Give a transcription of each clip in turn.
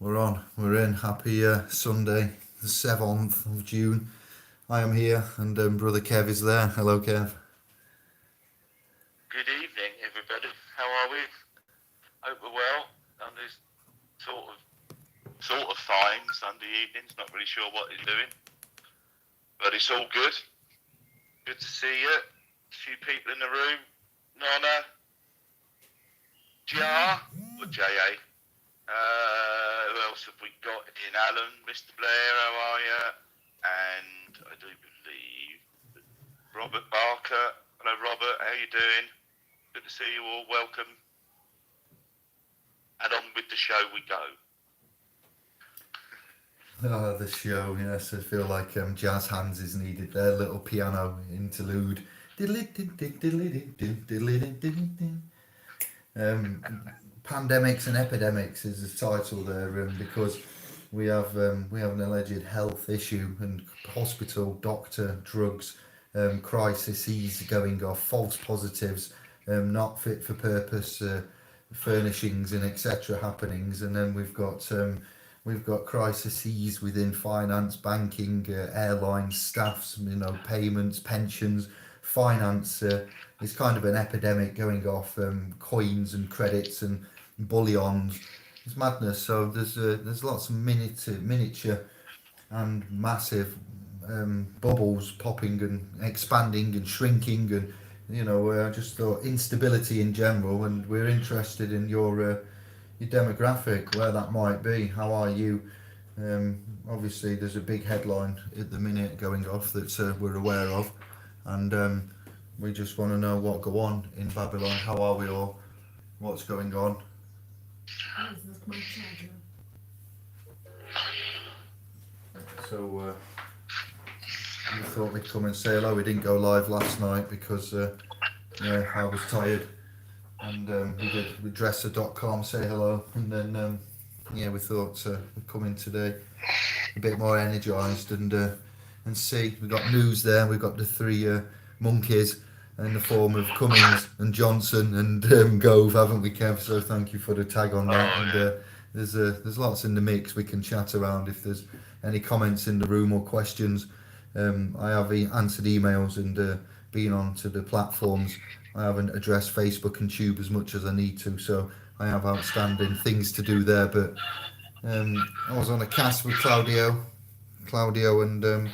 We're on. We're in. Happy Sunday, the 7th of June. I am here, and brother Kev is there. Hello, Kev. Good evening, everybody. How are we? Hope we're well. On this sort of fine Sunday evenings. Not really sure what he's doing, but it's all good. Good to see you. A few people in the room. Nonna, Jar, or J.A. Who else have we got in? Alan, Mr. Blair, how are you? And I do believe Robert Barker. Hello, Robert. How you doing? Good to see you all. Welcome. And on with the show we go. Oh, the show, yes. I feel like jazz hands is needed there. Little piano interlude. Pandemics and Epidemics is the title there, because we have an alleged health issue and hospital, doctor, drugs, crises going off, false positives, not fit for purpose, furnishings and etc. happenings, and then we've got crises within finance, banking, airlines, staffs, payments, pensions, finance. It's kind of an epidemic going off, coins and credits and bullions. It's madness. So there's lots of miniature and massive bubbles popping and expanding and shrinking, and I just thought instability in general, and we're interested in your demographic, where that might be. How are you? Obviously, there's a big headline at the minute going off that we're aware of, and we just want to know what go on in Babylon. How are we all? What's going on? So we thought we'd come and say hello. We didn't go live last night because I was tired, and we dresser.com say hello, and then we thought we'd come in today a bit more energised and see. We got news there. We got the three monkeys in the form of Cummings and Johnson and Gove, haven't we, Kev? So thank you for the tag on that. And there's lots in the mix we can chat around if there's any comments in the room or questions. I have answered emails and been on to the platforms. I haven't addressed Facebook and Tube as much as I need to, so I have outstanding things to do there. But I was on a cast with Claudio and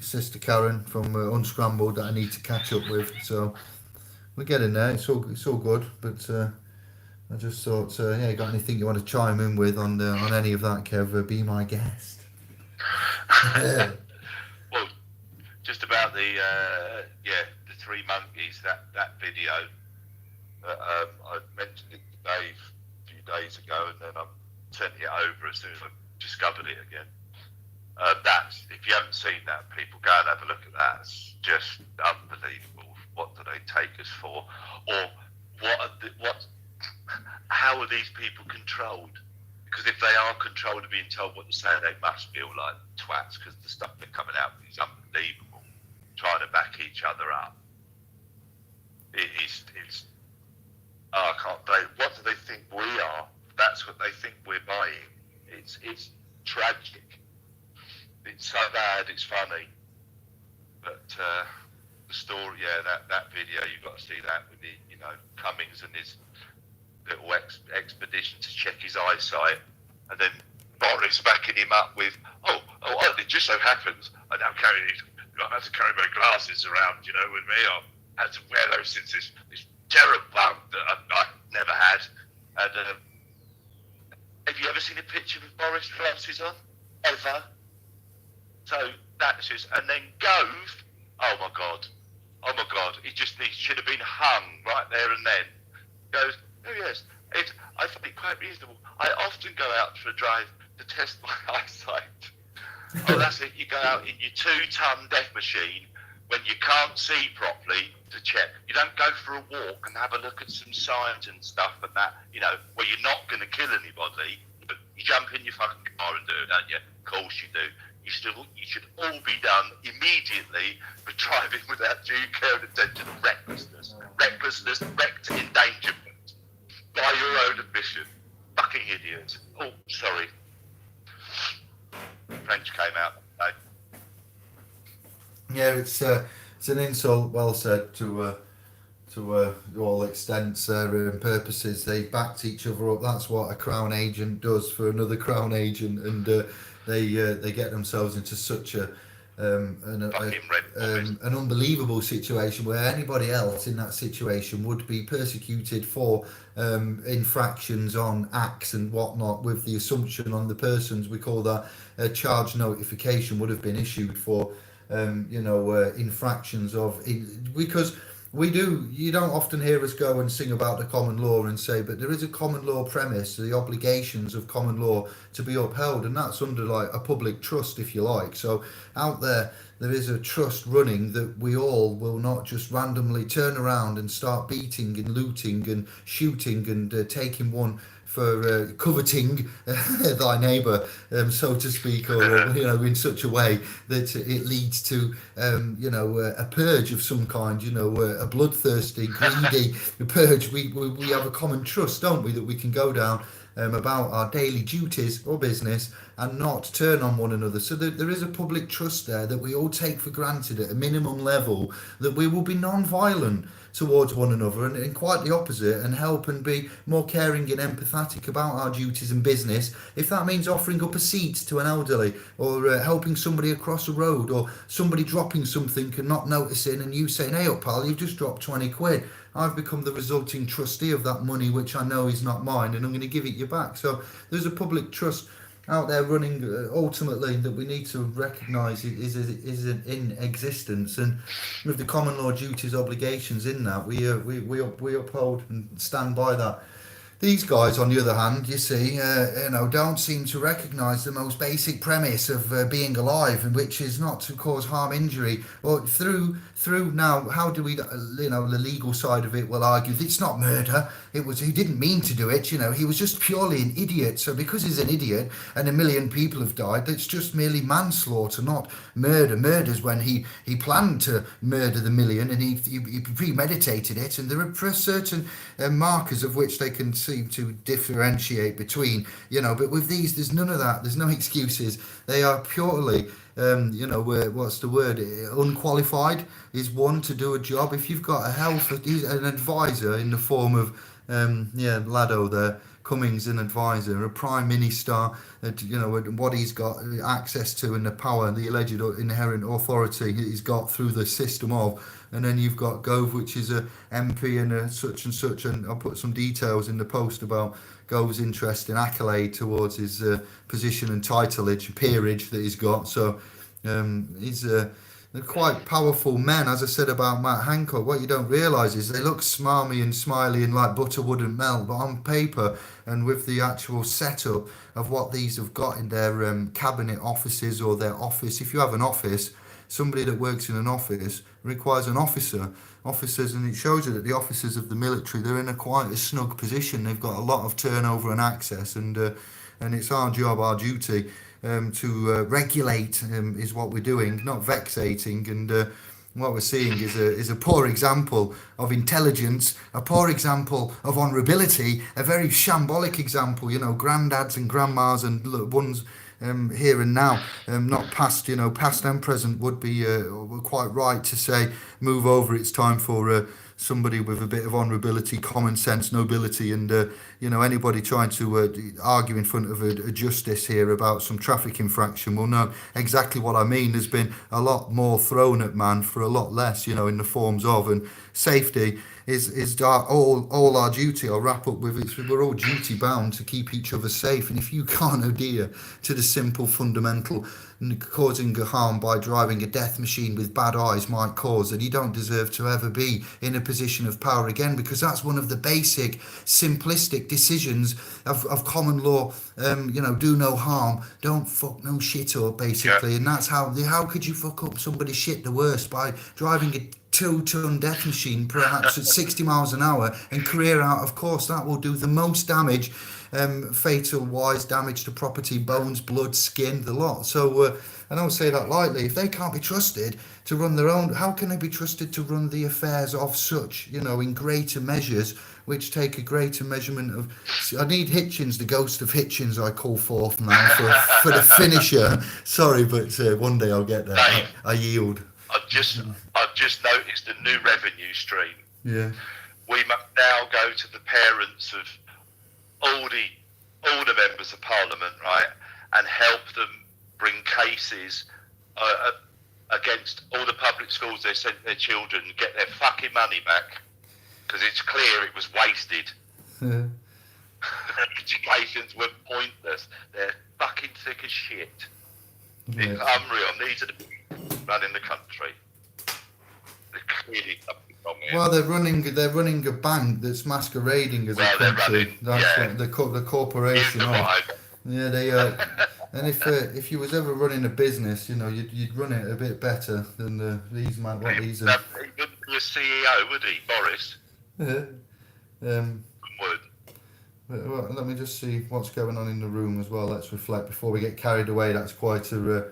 sister Karen from Unscrambled that I need to catch up with. So we're getting there. It's all good. But I just thought, you got anything you want to chime in with on any of that, Kev? Be my guest. Well, just about the three monkeys. That video. I mentioned it to Dave a few days ago, and then I sent it over as soon as I discovered it again. That's, if you haven't seen that, people go and have a look at that. It's just unbelievable. What do they take us for? Or how are these people controlled? Because if they are controlled and being told what to say, they must feel like twats, because the stuff they're coming out with is unbelievable. Trying to back each other up. It's I can't believe. What do they think we are? That's what they think we're buying. It's tragic. It's so bad, it's funny. But the story, that video, you've got to see that with the, Cummings and his little expedition to check his eyesight, and then Boris backing him up with, it just so happens I now I have to carry my glasses around, with me. I've had to wear those since this terrible bump that I've never had. And have you ever seen a picture with Boris glasses on? Ever? So that's just, and then Gove, oh my God, he should have been hung right there and then. Goes, oh yes, I find it quite reasonable. I often go out for a drive to test my eyesight. Oh, that's it, you go out in your 2-ton death machine when you can't see properly to check. You don't go for a walk and have a look at some signs and stuff and that, where you're not going to kill anybody, but you jump in your fucking car and do it, don't you? Of course you do. You should all be done immediately for driving without due care and attention. Recklessness, wrecked endangerment. By your own admission. Fucking idiot. Oh, sorry. French came out that Yeah, it's an insult. Well said to all extents and purposes. They backed each other up. That's what a crown agent does for another crown agent, and they get themselves into such fucking Red Bull. an unbelievable situation where anybody else in that situation would be persecuted for infractions on acts and whatnot, with the assumption on the persons. We call that a charge notification would have been issued for infractions because you don't often hear us go and sing about the common law and say, but there is a common law premise, the obligations of common law to be upheld, and that's under like a public trust, if you like. So out there is a trust running that we all will not just randomly turn around and start beating and looting and shooting and taking one for coveting thy neighbour, so to speak, or in such a way that it leads to a purge of some kind, a bloodthirsty, greedy purge. We have a common trust, don't we, that we can go down about our daily duties or business and not turn on one another. So there is a public trust there that we all take for granted at a minimum level, that we will be non-violent towards one another and quite the opposite, and help and be more caring and empathetic about our duties and business. If that means offering up a seat to an elderly, or helping somebody across a road, or somebody dropping something and not noticing, and you saying, hey up pal, you've just dropped 20 quid. I've become the resulting trustee of that money, which I know is not mine, and I'm going to give it you back. So there's a public trust out there running, ultimately, that we need to recognise is in existence, and with the common law duties, obligations in that, we uphold and stand by that. These guys, on the other hand, you see, don't seem to recognise the most basic premise of being alive, which is not to cause harm, injury. Well, through now, how do we, the legal side of it will argue it's not murder. He didn't mean to do it. He was just purely an idiot. So because he's an idiot and 1 million people have died, that's just merely manslaughter, not murder. Murder's when he planned to murder the million, and he premeditated it. And there are certain markers of which they can seem to differentiate between, but with these, there's none of that. There's no excuses. They are purely, what's the word? Unqualified is one to do a job. If you've got an advisor in the form of, Lado there, Cummings, an advisor, a prime minister, what he's got access to and the power, the alleged inherent authority he's got through the system of. And then you've got Gove, which is a MP and a such and such, and I'll put some details in the post about Gove's interest and accolade towards his position and titleage, peerage that he's got. So they're quite powerful men. As I said about Matt Hancock, what you don't realise is they look smarmy and smiley and like butter wouldn't melt, but on paper and with the actual setup of what these have got in their cabinet offices or their office. If you have an office, somebody that works in an office requires an officers, and it shows you that the officers of the military, they're in quite a snug position. They've got a lot of turnover and access, and it's our job, our duty to regulate is what we're doing, not vexating. And what we're seeing is a poor example of intelligence, a poor example of honourability, a very shambolic example. Granddads and grandmas and ones here and now, not past, past and present, would be quite right to say, move over. It's time for somebody with a bit of honourability, common sense, nobility, and anybody trying to argue in front of a justice here about some traffic infraction will know exactly what I mean. There's been a lot more thrown at man for a lot less, in the forms of, and safety is all our duty. I'll wrap up with it. We're all duty bound to keep each other safe, and if you can't adhere to the simple fundamental, causing harm by driving a death machine with bad eyes might cause, then you don't deserve to ever be in a position of power again, because that's one of the basic simplistic decisions of common law. Do no harm, don't fuck no shit up, basically. Yeah. And that's how could you fuck up somebody's shit the worst? By driving a 2-ton death machine perhaps at 60 miles an hour and career out. Of course that will do the most damage, fatal wise damage to property, bones, blood, skin, the lot. So I don't say that lightly. If they can't be trusted to run their own, how can they be trusted to run the affairs of such, in greater measures which take a greater measurement of. I need Hitchens, the ghost of Hitchens. I call forth now for the finisher. Sorry, but one day I'll get there. I yield. I've just noticed a new revenue stream. Yeah. We must now go to the parents of all the members of Parliament, right, and help them bring cases against all the public schools they sent their children, get their fucking money back, because it's clear it was wasted. Yeah. Educations were pointless. They're fucking thick as shit. Yeah. It's unreal. These are the people running the country. They're clearly something wrong here. Well, they're running a bank that's masquerading as a country. That's what the corporation. Yeah, they are. And if you was ever running a business, you know, you'd run it a bit better than these man. What these are. He wouldn't be a CEO, would he, Boris? Would. Well, let me just see what's going on in the room as well. Let's reflect before we get carried away. That's quite a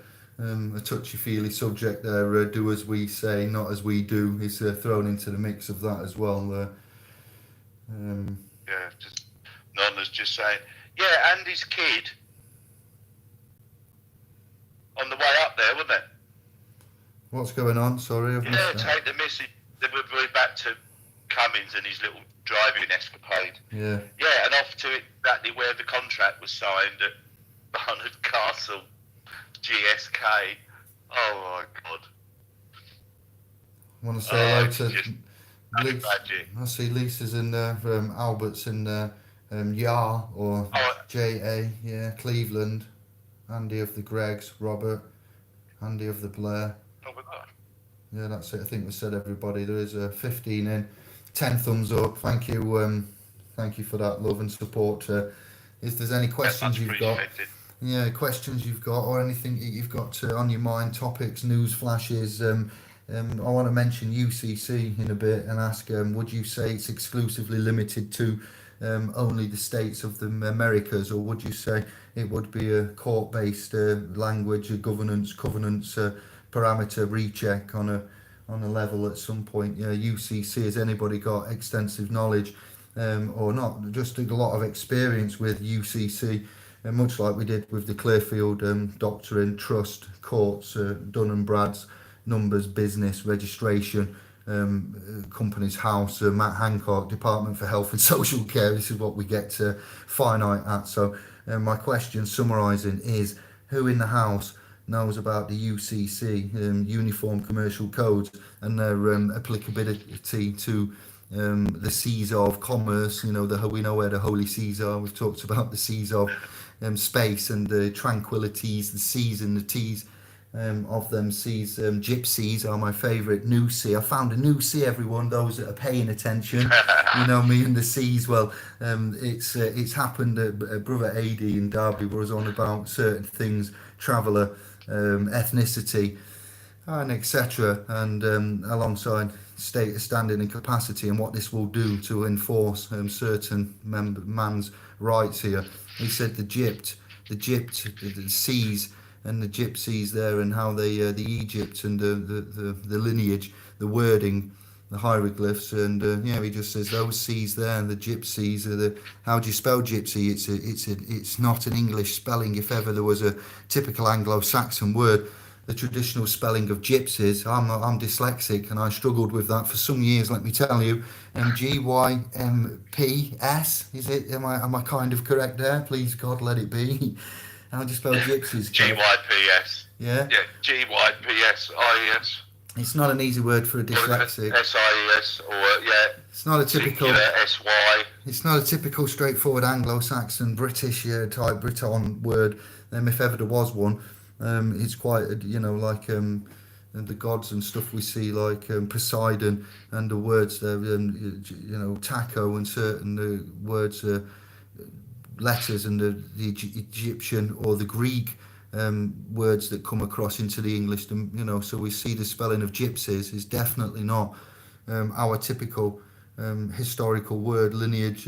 touchy-feely subject there. Do as we say, not as we do, is thrown into the mix of that as well. Yeah, just Nonna's just saying, yeah, and his kid on the way up there, wasn't it? What's going on? Sorry, I've missed that. Take the message. We're back to Cummins and his little driving escapade. Yeah. Yeah, and off to exactly where the contract was signed at Barnard Castle, GSK. Oh my God. I want to say hello to Lisa. I see Lisa's in there, Albert's in there, Yar or JA, yeah, Cleveland, Andy of the Gregs, Robert, Andy of the Blair. Yeah, that's it. I think we said everybody. There is 15 in, 10 thumbs up. Thank you for that love and support. If there's any questions you've got, questions you've got, or anything that you've got on your mind, topics, news flashes. I want to mention UCC in a bit and ask, would you say it's exclusively limited to only the states of the Americas, or would you say it would be a court-based language, a governance, covenants, parameter recheck on a level at some point? UCC, has anybody got extensive knowledge or not, just a lot of experience with UCC, much like we did with the Clearfield Doctrine, Trust, Courts, Dun and Brad's, Numbers, Business, Registration, Companies House, Matt Hancock, Department for Health and Social Care. This is what we get finite at. So my question summarising is, who in the House knows about the UCC, Uniform Commercial Codes, and their applicability to the seas of commerce? You know, we know where the holy seas are. We've talked about the seas of space and the tranquilities, the C's and the T's of them seas. Gypsies are my favourite. New sea. I found a new sea, everyone, those that are paying attention. You know, me and the seas. Well, it's happened. Brother AD in Derby was on about certain things, traveller, ethnicity, and etc., and alongside status, standing and capacity, and what this will do to enforce certain man's rights here. He said the seas and the gypsies there, and how they the Egypt and the lineage, the wording, the hieroglyphs, and he just says those seas there and the gypsies are the. How do you spell gypsy? It's not an English spelling. If ever there was a typical Anglo-Saxon word, the traditional spelling of gypsies. I'm dyslexic and I struggled with that for some years. Let me tell you. GYMPS. Is it? Am I kind of correct there? Please God, let it be. How do you spell gypsies? GYPS. Yeah. Yeah. GYPSIES. It's not an easy word for a dyslexic. SIES or It's not a typical. SY. It's not a typical straightforward Anglo-Saxon British type Briton word. If ever there was one, it's quite like the gods and stuff we see, like Poseidon, and the words there, taco and certain words, letters, and the Egyptian or the Greek words that come across into the English, so we see the spelling of gypsies is definitely not our typical historical word lineage.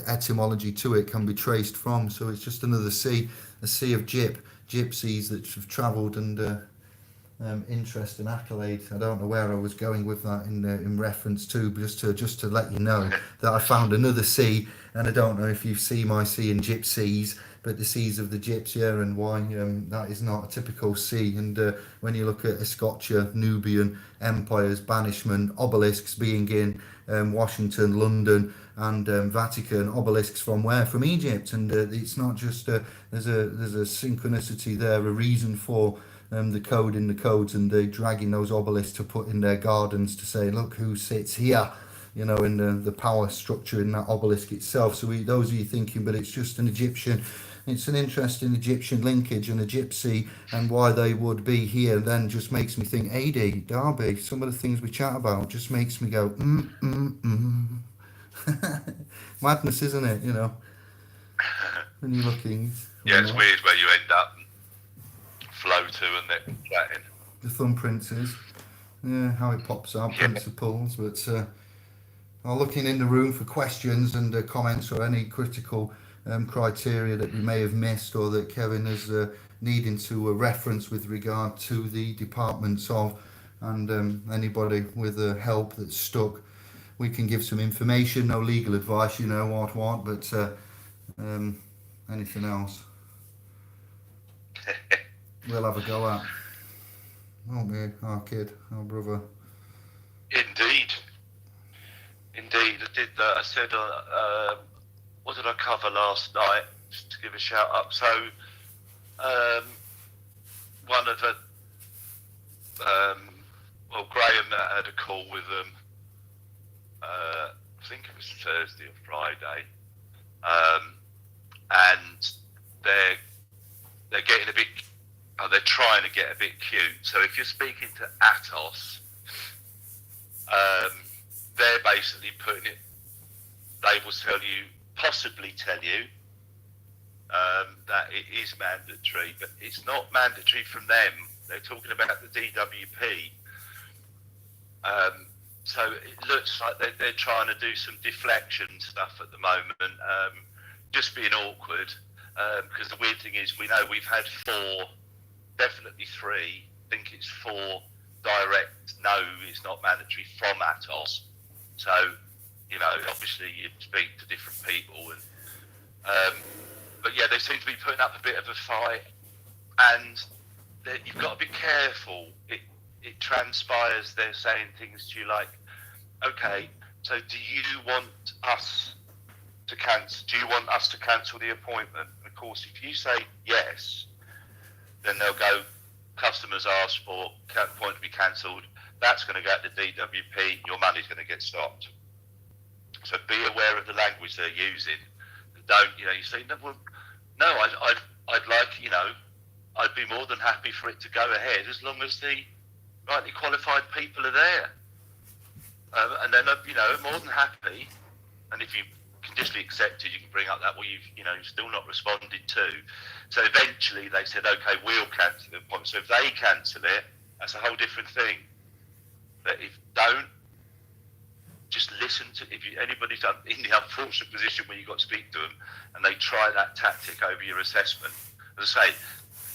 Etymology to it can be traced from, so it's just another sea, a sea of gypsies that have travelled and interest and accolade. I don't know where I was going with that in reference to, but just to let you know that I found another C, and I don't know if you see my C in gypsies, but the C's of the gypsia and why that is not a typical C. And when you look at Escotia, Nubian empires, banishment, obelisks being in Washington, London, and Vatican, obelisks from where? From Egypt. And it's not just there's a synchronicity there, a reason for the code in the codes, and they dragging those obelisks to put in their gardens to say, look who sits here, in the power structure in that obelisk itself. So those of you thinking, but it's just an Egyptian, it's an interesting Egyptian linkage and a gypsy, and why they would be here then just makes me think AD, Derby, some of the things we chat about just makes me go, madness, isn't it, when you're looking. Yeah, it's weird where you end up and flow to and then chatting. The thumbprints is, how it pops out, principles, but I'm looking in the room for questions and comments or any critical criteria that we may have missed or that Kevin is needing to reference with regard to the departments of, and anybody with help that's stuck. We can give some information, no legal advice, what, but anything else we'll have a go at. Won't we, our kid, our brother? Indeed. I did that. I said, what did I cover last night? Just to give a shout up. So, one of the, Graham had a call with them. I think it was Thursday or Friday, and they're getting a bit. They're trying to get a bit cute. So if you're speaking to Atos, they're basically putting it. They will possibly tell you that it is mandatory, but it's not mandatory from them. They're talking about the DWP. So it looks like they're trying to do some deflection stuff at the moment, just being awkward. Because the weird thing is, we know we've had 4, definitely 3. I think it's 4 direct. No, it's not mandatory from Atos. So, obviously you speak to different people, and but yeah, they seem to be putting up a bit of a fight, and you've got to be careful. It transpires they're saying things to you like, okay, so do you want us to cancel? Do you want us to cancel the appointment? And of course, if you say yes, then they'll go, customers asked for appointment to be cancelled. That's going to go to the DWP. Your money's going to get stopped. So be aware of the language they're using. Don't, you say, no, well, no, I'd like, I'd be more than happy for it to go ahead as long as the rightly qualified people are there. And then, more than happy. And if you conditionally accepted, you can bring up that, well, you've still not responded to. So eventually they said, okay, we'll cancel the appointment. So if they cancel it, that's a whole different thing. But if don't, just listen to, anybody's in the unfortunate position where you've got to speak to them and they try that tactic over your assessment. As I say,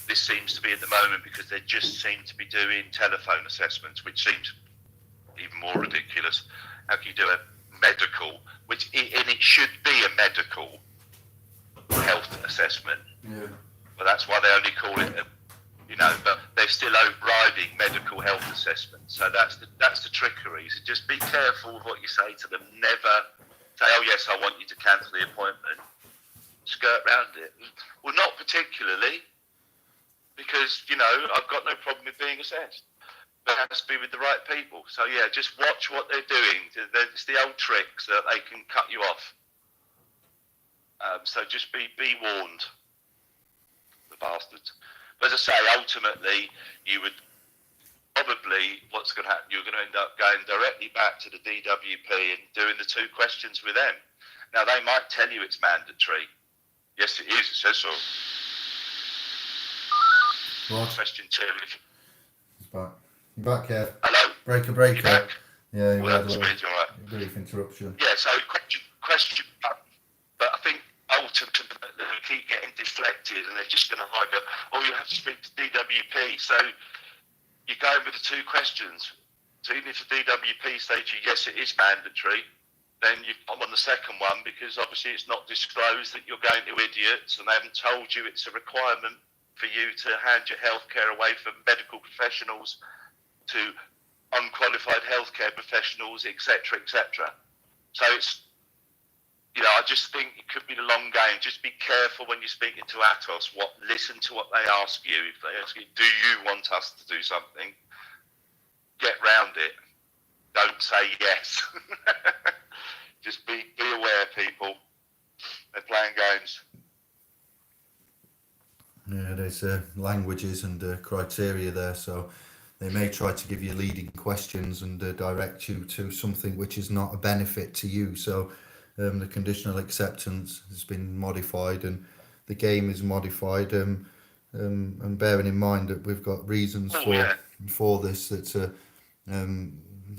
this seems to be at the moment because they just seem to be doing telephone assessments, which seems even more ridiculous. How can you do a medical, and it should be a medical health assessment. Yeah. But that's why they only call it but they're still overriding medical health assessment. So that's the trickery. So just be careful with what you say to them. Never say, oh yes, I want you to cancel the appointment. Skirt around it. Well, not particularly, because, I've got no problem with being assessed. But it has to be with the right people. So yeah, just watch what they're doing. It's the old tricks that they can cut you off. So just be warned, the bastards. But as I say, ultimately, you would probably, what's going to happen, you're going to end up going directly back to the DWP and doing the 2 questions with them. Now, they might tell you it's mandatory. Yes, it is. It says so. What? Question 2. He's back. You back, Kev? Hello? Breaker. You back? Yeah, you had a right. brief interruption. Yeah, so question, but I think ultimately they keep getting deflected and they're just going to go, oh, you have to speak to DWP. So you going with the 2 questions. So even if the DWP say to you, yes, it is mandatory, then you come on the second one because obviously it's not disclosed that you're going to idiots and they haven't told you it's a requirement for you to hand your healthcare away from medical professionals to unqualified healthcare professionals, etc., etc. So it's, I just think it could be the long game. Just be careful when you're speaking to Atos. Listen to what they ask you. If they ask you, do you want us to do something? Get round it. Don't say yes. Just be aware, people. They're playing games. Yeah, there's languages and criteria there, so they may try to give you leading questions and direct you to something which is not a benefit to you. So the conditional acceptance has been modified and the game is modified. And bearing in mind that we've got reasons for this that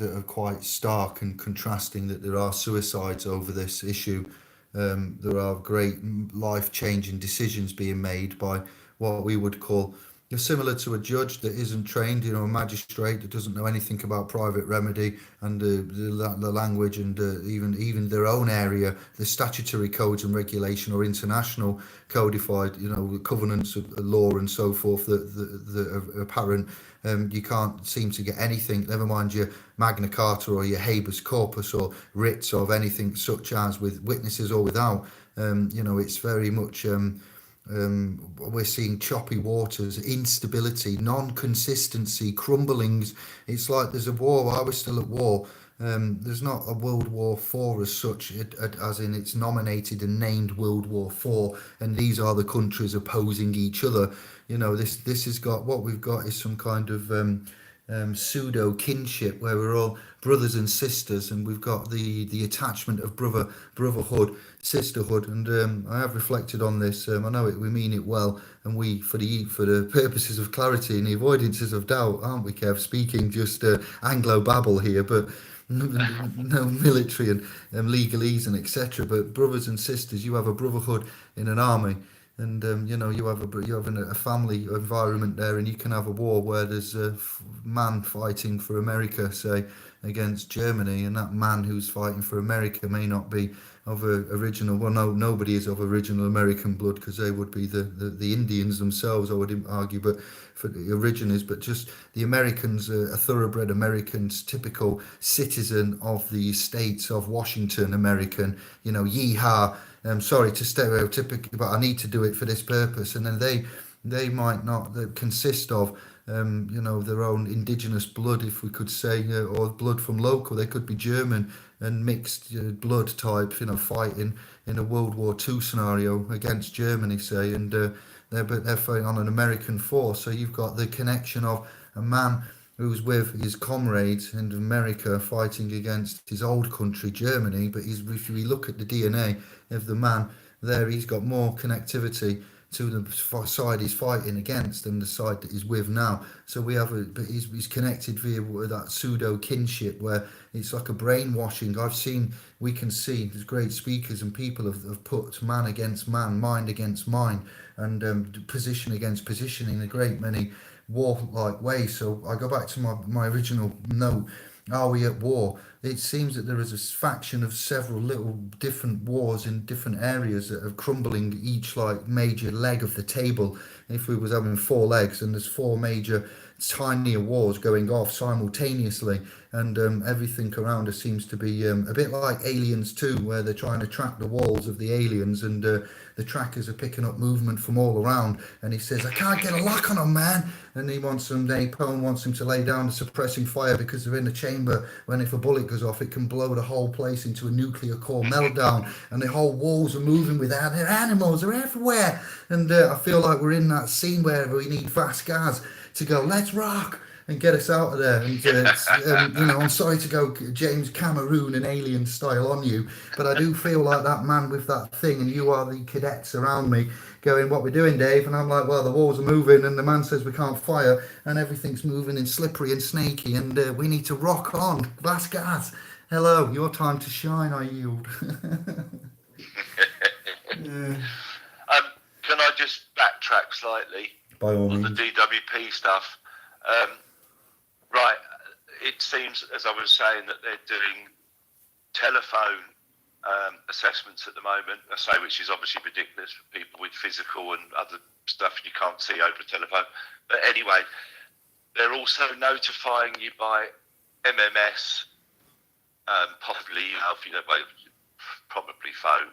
are quite stark and contrasting, that there are suicides over this issue. There are great life-changing decisions being made by what we would call, similar to a judge that isn't trained, a magistrate that doesn't know anything about private remedy and the language and even their own area, the statutory codes and regulation or international codified, the covenants of law and so forth that are apparent. You can't seem to get anything, never mind your Magna Carta or your habeas corpus or writs of anything such as with witnesses or without. It's very much... we're seeing choppy waters, instability, non-consistency, crumblings. It's like there's a war. I was still at war. There's not a World War IV as such, as in it's nominated and named World War IV, and these are the countries opposing each other. This has got, what we've got is some kind of pseudo kinship where we're all brothers and sisters, and we've got the attachment of brotherhood, sisterhood, and I have reflected on this. I know we mean it well, and we for the purposes of clarity and the avoidances of doubt, aren't we, Kev? Speaking just Anglo babble here, but no military and legalese and etc. But brothers and sisters, you have a brotherhood in an army. And you have a family environment there, and you can have a war where there's a man fighting for America, say, against Germany, and that man who's fighting for America may not be of original. Well, no, nobody is of original American blood because they would be the Indians themselves, I would argue, but for the originals. But just the Americans, a thoroughbred Americans, typical citizen of the states of Washington, American, yeehaw. I'm sorry to stereotypic, but I need to do it for this purpose. And then they might not consist of their own indigenous blood, if we could say, or blood from local. They could be German and mixed blood type, fighting in a World War II scenario against Germany, say, and they're fighting on an American force. So you've got the connection of a man who's with his comrades in America fighting against his old country, Germany. But if we look at the DNA of the man there, he's got more connectivity to the side he's fighting against than the side that he's with now. So but he's connected via that pseudo kinship where it's like a brainwashing. We can see there's great speakers and people have put man against man, mind against mind, and position against position in a great many war-like ways. So I go back to my original note. Are we at war? It seems that there is a faction of several little different wars in different areas that are crumbling each like major leg of the table. If we was having 4 legs and there's 4 major tinier wars going off simultaneously, and everything around us seems to be a bit like Aliens 2, where they're trying to track the walls of the aliens, and the trackers are picking up movement from all around, and he says, I can't get a lock on them, man. And Poe wants him to lay down the suppressing fire because they're in a chamber when if a bullet goes off, it can blow the whole place into a nuclear core meltdown, and the whole walls are moving without their animals, they're everywhere. And I feel like we're in that scene where we need fast gas to go, let's rock, and get us out of there. And I'm sorry to go James Cameroon and Alien style on you, but I do feel like that man with that thing, and you are the cadets around me going, what we're doing, Dave? And I'm like, well, the walls are moving, and the man says we can't fire, and everything's moving and slippery and snaky, and we need to rock on. That's gas. Hello, your time to shine, I yield. Yeah. Can I just backtrack slightly By all on means. the DWP stuff? Right. It seems, as I was saying, that they're doing telephone assessments at the moment. I say, which is obviously ridiculous for people with physical and other stuff you can't see over a telephone. But anyway, they're also notifying you by MMS, possibly email, probably phone,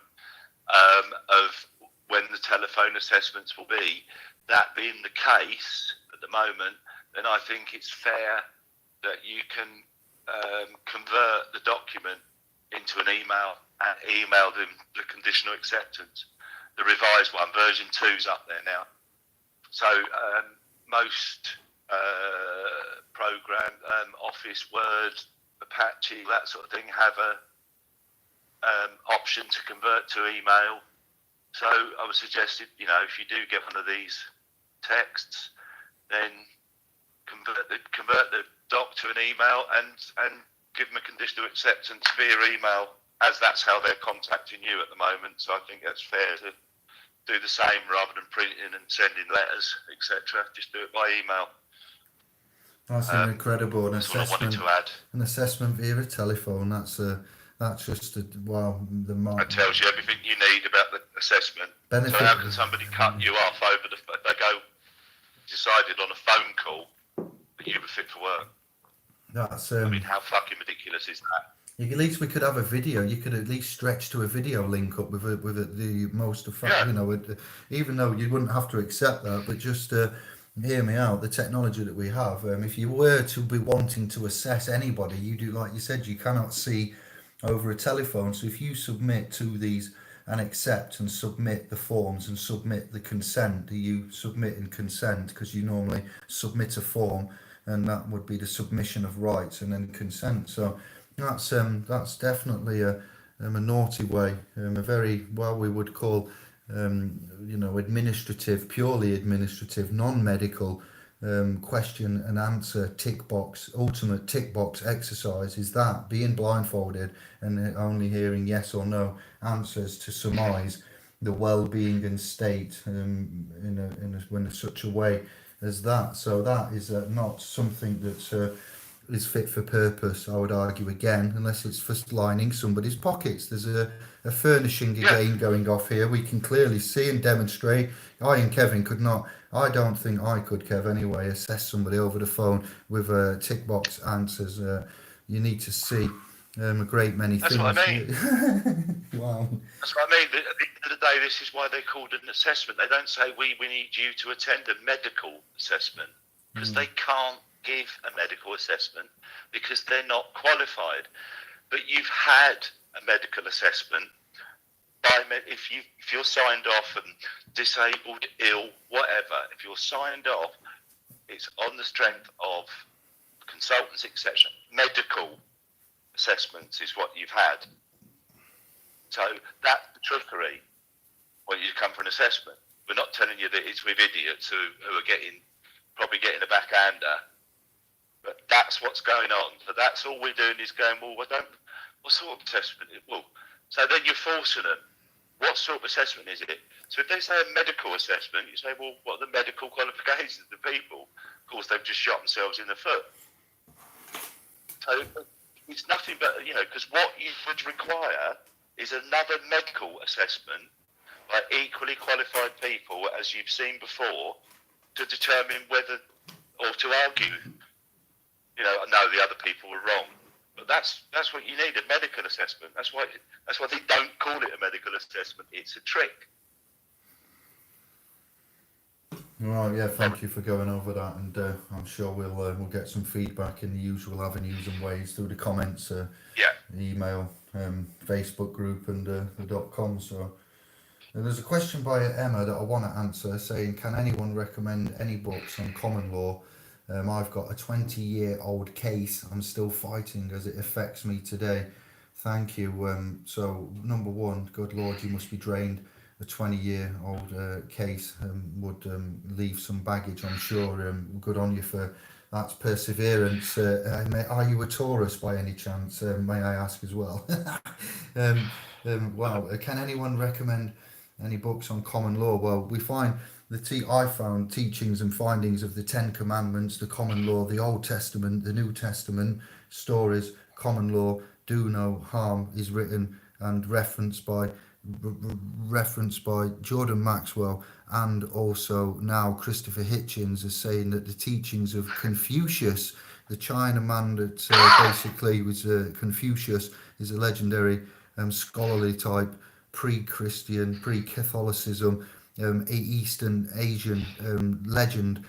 of when the telephone assessments will be. That being the case at the moment, then I think it's fair that you can convert the document into an email and email them the conditional acceptance. The revised one, version 2's up there now. So most program, Office, Word, Apache, that sort of thing, have a option to convert to email. So I would suggest, if you do get one of these texts, then convert the doc to an email and give them a conditional acceptance via email, as that's how they're contacting you at the moment. So I think that's fair to do the same rather than printing and sending letters, etc. Just do it by email. That's an incredible assessment. What I wanted to add. An assessment via a telephone. That's just wow. It tells you everything you need about the assessment. Benefit. So how can somebody cut you off over they decided on a phone call that you were fit for work? That's. I mean, how fucking ridiculous is that? At least we could have a video. You could at least stretch to a video link up with the most of even though you wouldn't have to accept that, but just hear me out. The technology that we have, if you were to be wanting to assess anybody, you do, like you said, you cannot see over a telephone. So if you submit to these and accept and submit the forms and submit the consent, do you submit and consent? Because you normally submit a form, and that would be the submission of rights and then consent. So that's definitely a naughty way, a very, well, we would call administrative, purely administrative, non-medical question and answer ultimate tick box exercise. Is that being blindfolded and only hearing yes or no answers to surmise the well-being and state in such a way as that. So that is not something that is fit for purpose, I would argue, again, unless it's for lining somebody's pockets. There's a furnishing again going off here. We can clearly see and demonstrate. I and Kevin could not, I don't think I could, Kev, anyway, assess somebody over the phone with tick box answers. You need to see a great many things. That's what I mean. Wow. That's what I mean. At the end of the day, this is why they're called an assessment. They don't say, we need you to attend a medical assessment, because they can't give a medical assessment because they're not qualified. But you've had a medical assessment if you're signed off and disabled, ill, whatever. If you're signed off, it's on the strength of consultants, etc. Medical assessments is what you've had. So that's the trickery when you come for an assessment. We're not telling you that it's with idiots who are probably getting a backhander. But that's what's going on. So that's all we're doing is going, well, what sort of assessment? Well, so then you're forcing them. What sort of assessment is it? So if they say a medical assessment, you say, well, what are the medical qualifications of the people? Of course, they've just shot themselves in the foot. So it's nothing but, because what you would require is another medical assessment by equally qualified people, as you've seen before, to determine whether, or to argue, no, the other people were wrong. But that's what you need, a medical assessment. That's why they don't call it a medical assessment. It's a trick. Right, yeah, thank you for going over that, and I'm sure we'll get some feedback in the usual avenues and ways through the comments, email, Facebook group, and the .com. So there's a question by Emma that I want to answer, saying, can anyone recommend any books on common law? I've got a 20-year-old case I'm still fighting as it affects me today. Thank you. So, number one, good Lord, you must be drained. A 20-year-old case would leave some baggage, I'm sure. Good on you for that perseverance. Are you a Taurus by any chance? May I ask as well? Wow. Can anyone recommend any books on common law? Well, we find I found teachings and findings of the Ten Commandments, the common law, the Old Testament, the New Testament, stories, common law, do no harm is written and referenced by Jordan Maxwell, and also now Christopher Hitchens is saying that the teachings of Confucius, the China man that basically was Confucius, is a legendary scholarly type pre-Christian, pre-Catholicism, Eastern Asian legend,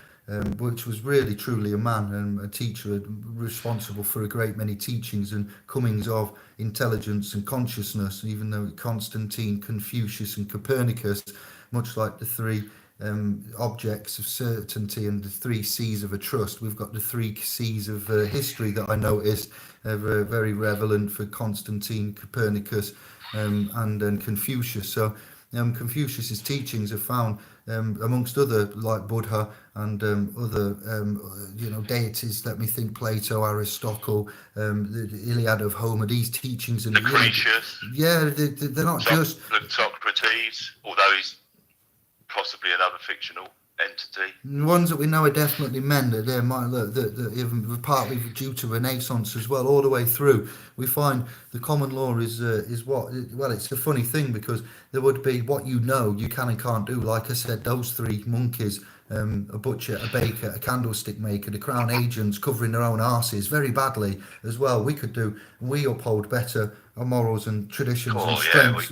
which was really truly a man and a teacher responsible for a great many teachings and comings of intelligence and consciousness, even though Constantine, Confucius and Copernicus, much like the three objects of certainty and the three C's of a trust, we've got the three C's of history that I noticed are very relevant for Constantine, Copernicus and then Confucius. So Confucius's teachings are found amongst other, like Buddha and other deities. Let me think: Plato, Aristotle, the Iliad of Homer. These teachings and Lucretius, they're not just Socrates, although he's possibly another fictional entity. The ones that we know are definitely men. That they might that even partly due to Renaissance as well, all the way through. We find the common law is what, well, it's a funny thing because there would be what you know you can and can't do. Like I said, those three monkeys, a butcher, a baker, a candlestick maker, the crown agents covering their own arses very badly as well. We uphold better our morals and traditions and strengths.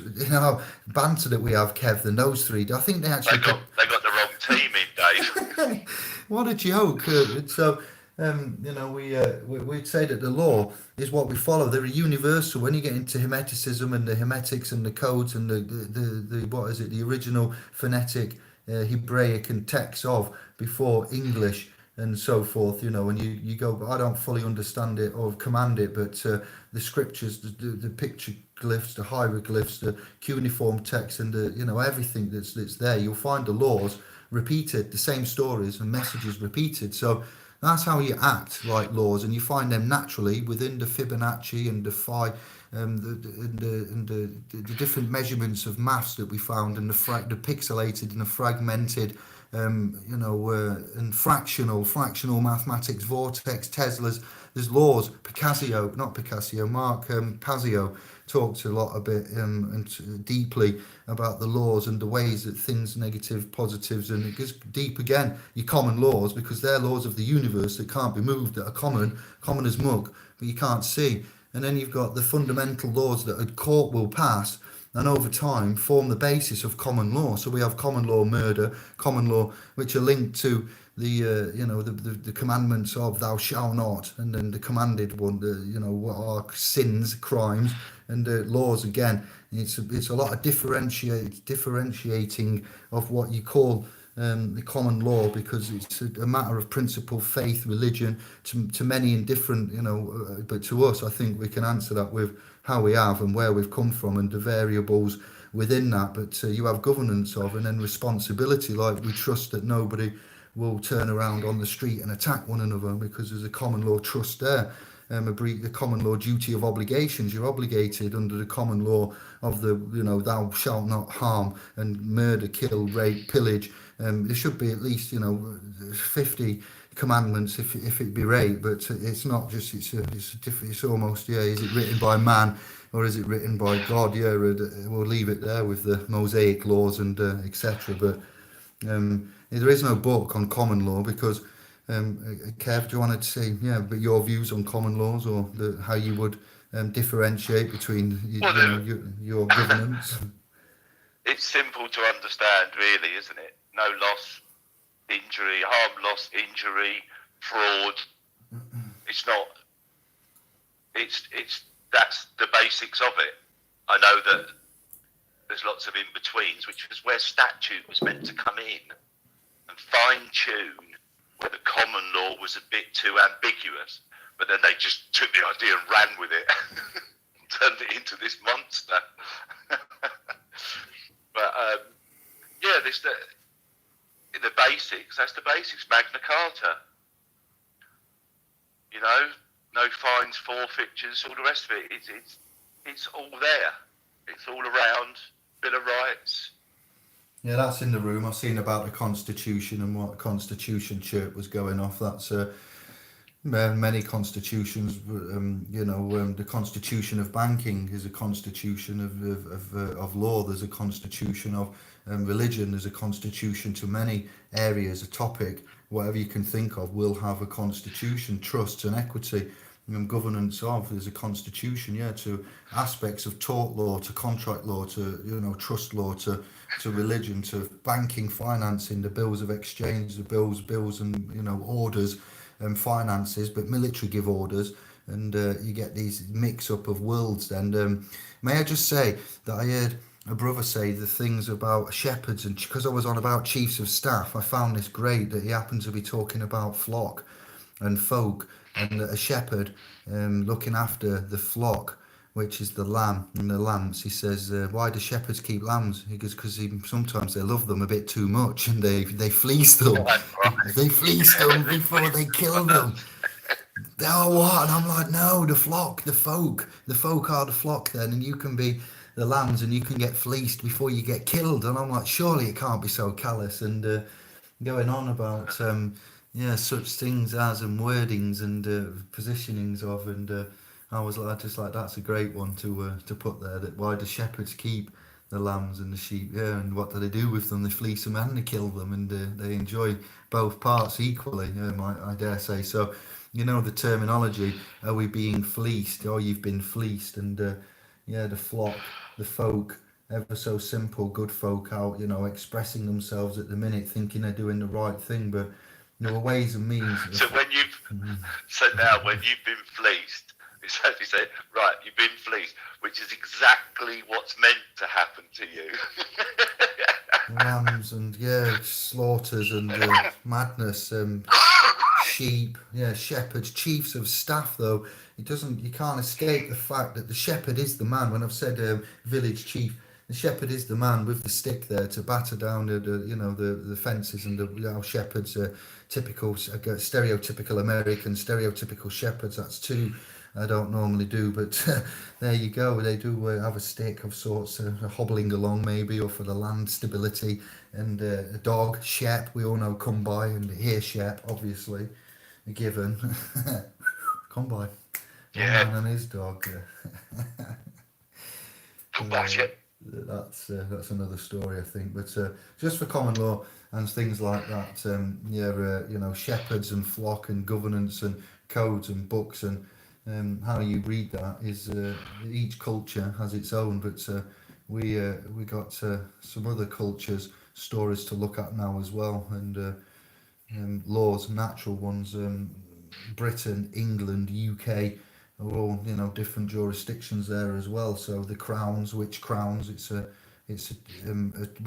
Banter that we have, Kev, than those three. I think they actually they got the wrong team in, Dave. What a joke! So we'd say that the law is what we follow. They're universal. When you get into Hermeticism and the Hermetics and the codes and the what is it? The original phonetic Hebraic and texts of before English and so forth. And you go, I don't fully understand it or command it, but the scriptures, the picture glyphs, the hieroglyphs, the cuneiform text, and everything that's there, you'll find the laws repeated, the same stories and messages repeated. So that's how you act like laws, and you find them naturally within the Fibonacci and the phi, the different measurements of maths that we found, and the pixelated and the fragmented, and fractional mathematics, vortex, Teslas. There's laws. Mark Pazio talked a lot a bit and deeply about the laws and the ways that things, negative, positives, and it goes deep again. Your common laws, because they're laws of the universe that can't be moved, that are common as mug, but you can't see. And then you've got the fundamental laws that a court will pass and over time form the basis of common law. So we have common law murder, common law, which are linked to the commandments of thou shalt not, and then the commanded one, what are sins, crimes, and the laws again. It's a lot of differentiating of what you call the common law, because it's a matter of principle, faith, religion to many in different, but to us, I think we can answer that with how we have and where we've come from and the variables within that. But you have governance of, and then responsibility, like we trust that nobody will turn around on the street and attack one another because there's a common law trust there. The common law duty of obligations, you're obligated under the common law of the thou shalt not harm, and murder, kill, rape, pillage. There should be at least 50 commandments if it be rape, but it's not just, it's almost, is it written by man or is it written by God? We'll leave it there with the Mosaic laws and etc. But there is no book on common law because Kev, do you want to say but your views on common laws, or how you would differentiate between your governance? It's simple to understand, really, isn't it? No loss, injury, harm, loss, injury, fraud. It's not. It's that's the basics of it. I know that there's lots of in-betweens, which is where statute was meant to come in and fine-tune where the common law was a bit too ambiguous, but then they just took the idea and ran with it, turned it into this monster. But the basics. That's the basics. Magna Carta. No fines, forfeitures, all the rest of it. It's all there. It's all around. Bill of Rights. Yeah, that's in the room. I've seen about the Constitution and what Constitution chirp was going off. That's many constitutions. The Constitution of banking is a constitution of law. There's a constitution of religion. There's a constitution to many areas. A topic, whatever you can think of, will have a constitution. Trusts and equity. Governance of there's a constitution, yeah, to aspects of tort law, to contract law, to trust law, to religion, to banking, financing, the bills of exchange, the bills and orders and finances, but military give orders, and you get these mix up of worlds. And may I just say that I heard a brother say the things about shepherds, and because I was on about chiefs of staff, I found this great that he happened to be talking about flock and folk, and a shepherd looking after the flock, which is the lamb and the lambs. He says, "Why do shepherds keep lambs?" He goes, "Because sometimes they love them a bit too much, and they fleece them. Right, right. They fleece Yeah, them they before they fleece them kill them." first. Oh, what? And I'm like, no, the flock, the folk are the flock then, and you can be the lambs, and you can get fleeced before you get killed. And I'm like, surely it can't be so callous. And going on about yeah, such things as and wordings and positionings of, and I was like, just like that's a great one to put there. That why do shepherds keep the lambs and the sheep? Yeah, and what do they do with them? They fleece them and they kill them, and they enjoy both parts equally. I dare say. So, the terminology. Are we being fleeced? Oh, you've been fleeced, and yeah, the flock, the folk, ever so simple, good folk out, expressing themselves at the minute, thinking they're doing the right thing, but there were ways and means. So so now when you've been fleeced, it's actually say, right, you've been fleeced, which is exactly what's meant to happen to you. Lambs and yeah, slaughters and madness. Sheep, yeah, shepherds, chiefs of staff. Though you can't escape the fact that the shepherd is the man. When I've said village chief, the shepherd is the man with the stick there to batter down the fences, and shepherds, typical stereotypical American stereotypical shepherds. That's two I don't normally do, but there you go. They do have a stick of sorts, hobbling along maybe, or for the land stability. And a dog, Shep, we all know come by, and here Shep, obviously, a given. Come by. One Yeah, man and his dog. watch Uh, it. that's another story, I think. But just for common law and things like that, yeah, shepherds and flock and governance and codes and books and how you read that is each culture has its own. But we got some other cultures stories to look at now as well, and laws, natural ones. Britain, England, UK are all different jurisdictions there as well. So the crowns, which crowns? We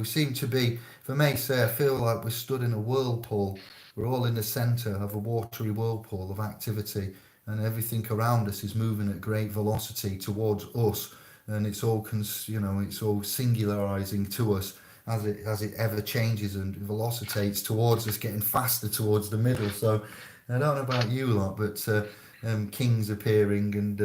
seem to be. If I may say, I feel like we're stood in a whirlpool. We're all in the centre of a watery whirlpool of activity, and everything around us is moving at great velocity towards us, and it's all singularizing to us as it ever changes and velocitates towards us, getting faster towards the middle. So I don't know about you lot, but kings appearing and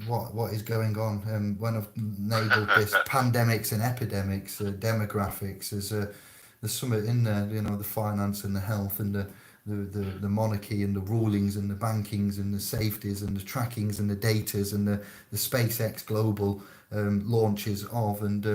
what is going on. When I've labelled this pandemics and epidemics, demographics, there's something in there, the finance and the health and the monarchy and the rulings and the bankings and the safeties and the trackings and the datas and the SpaceX global launches of, and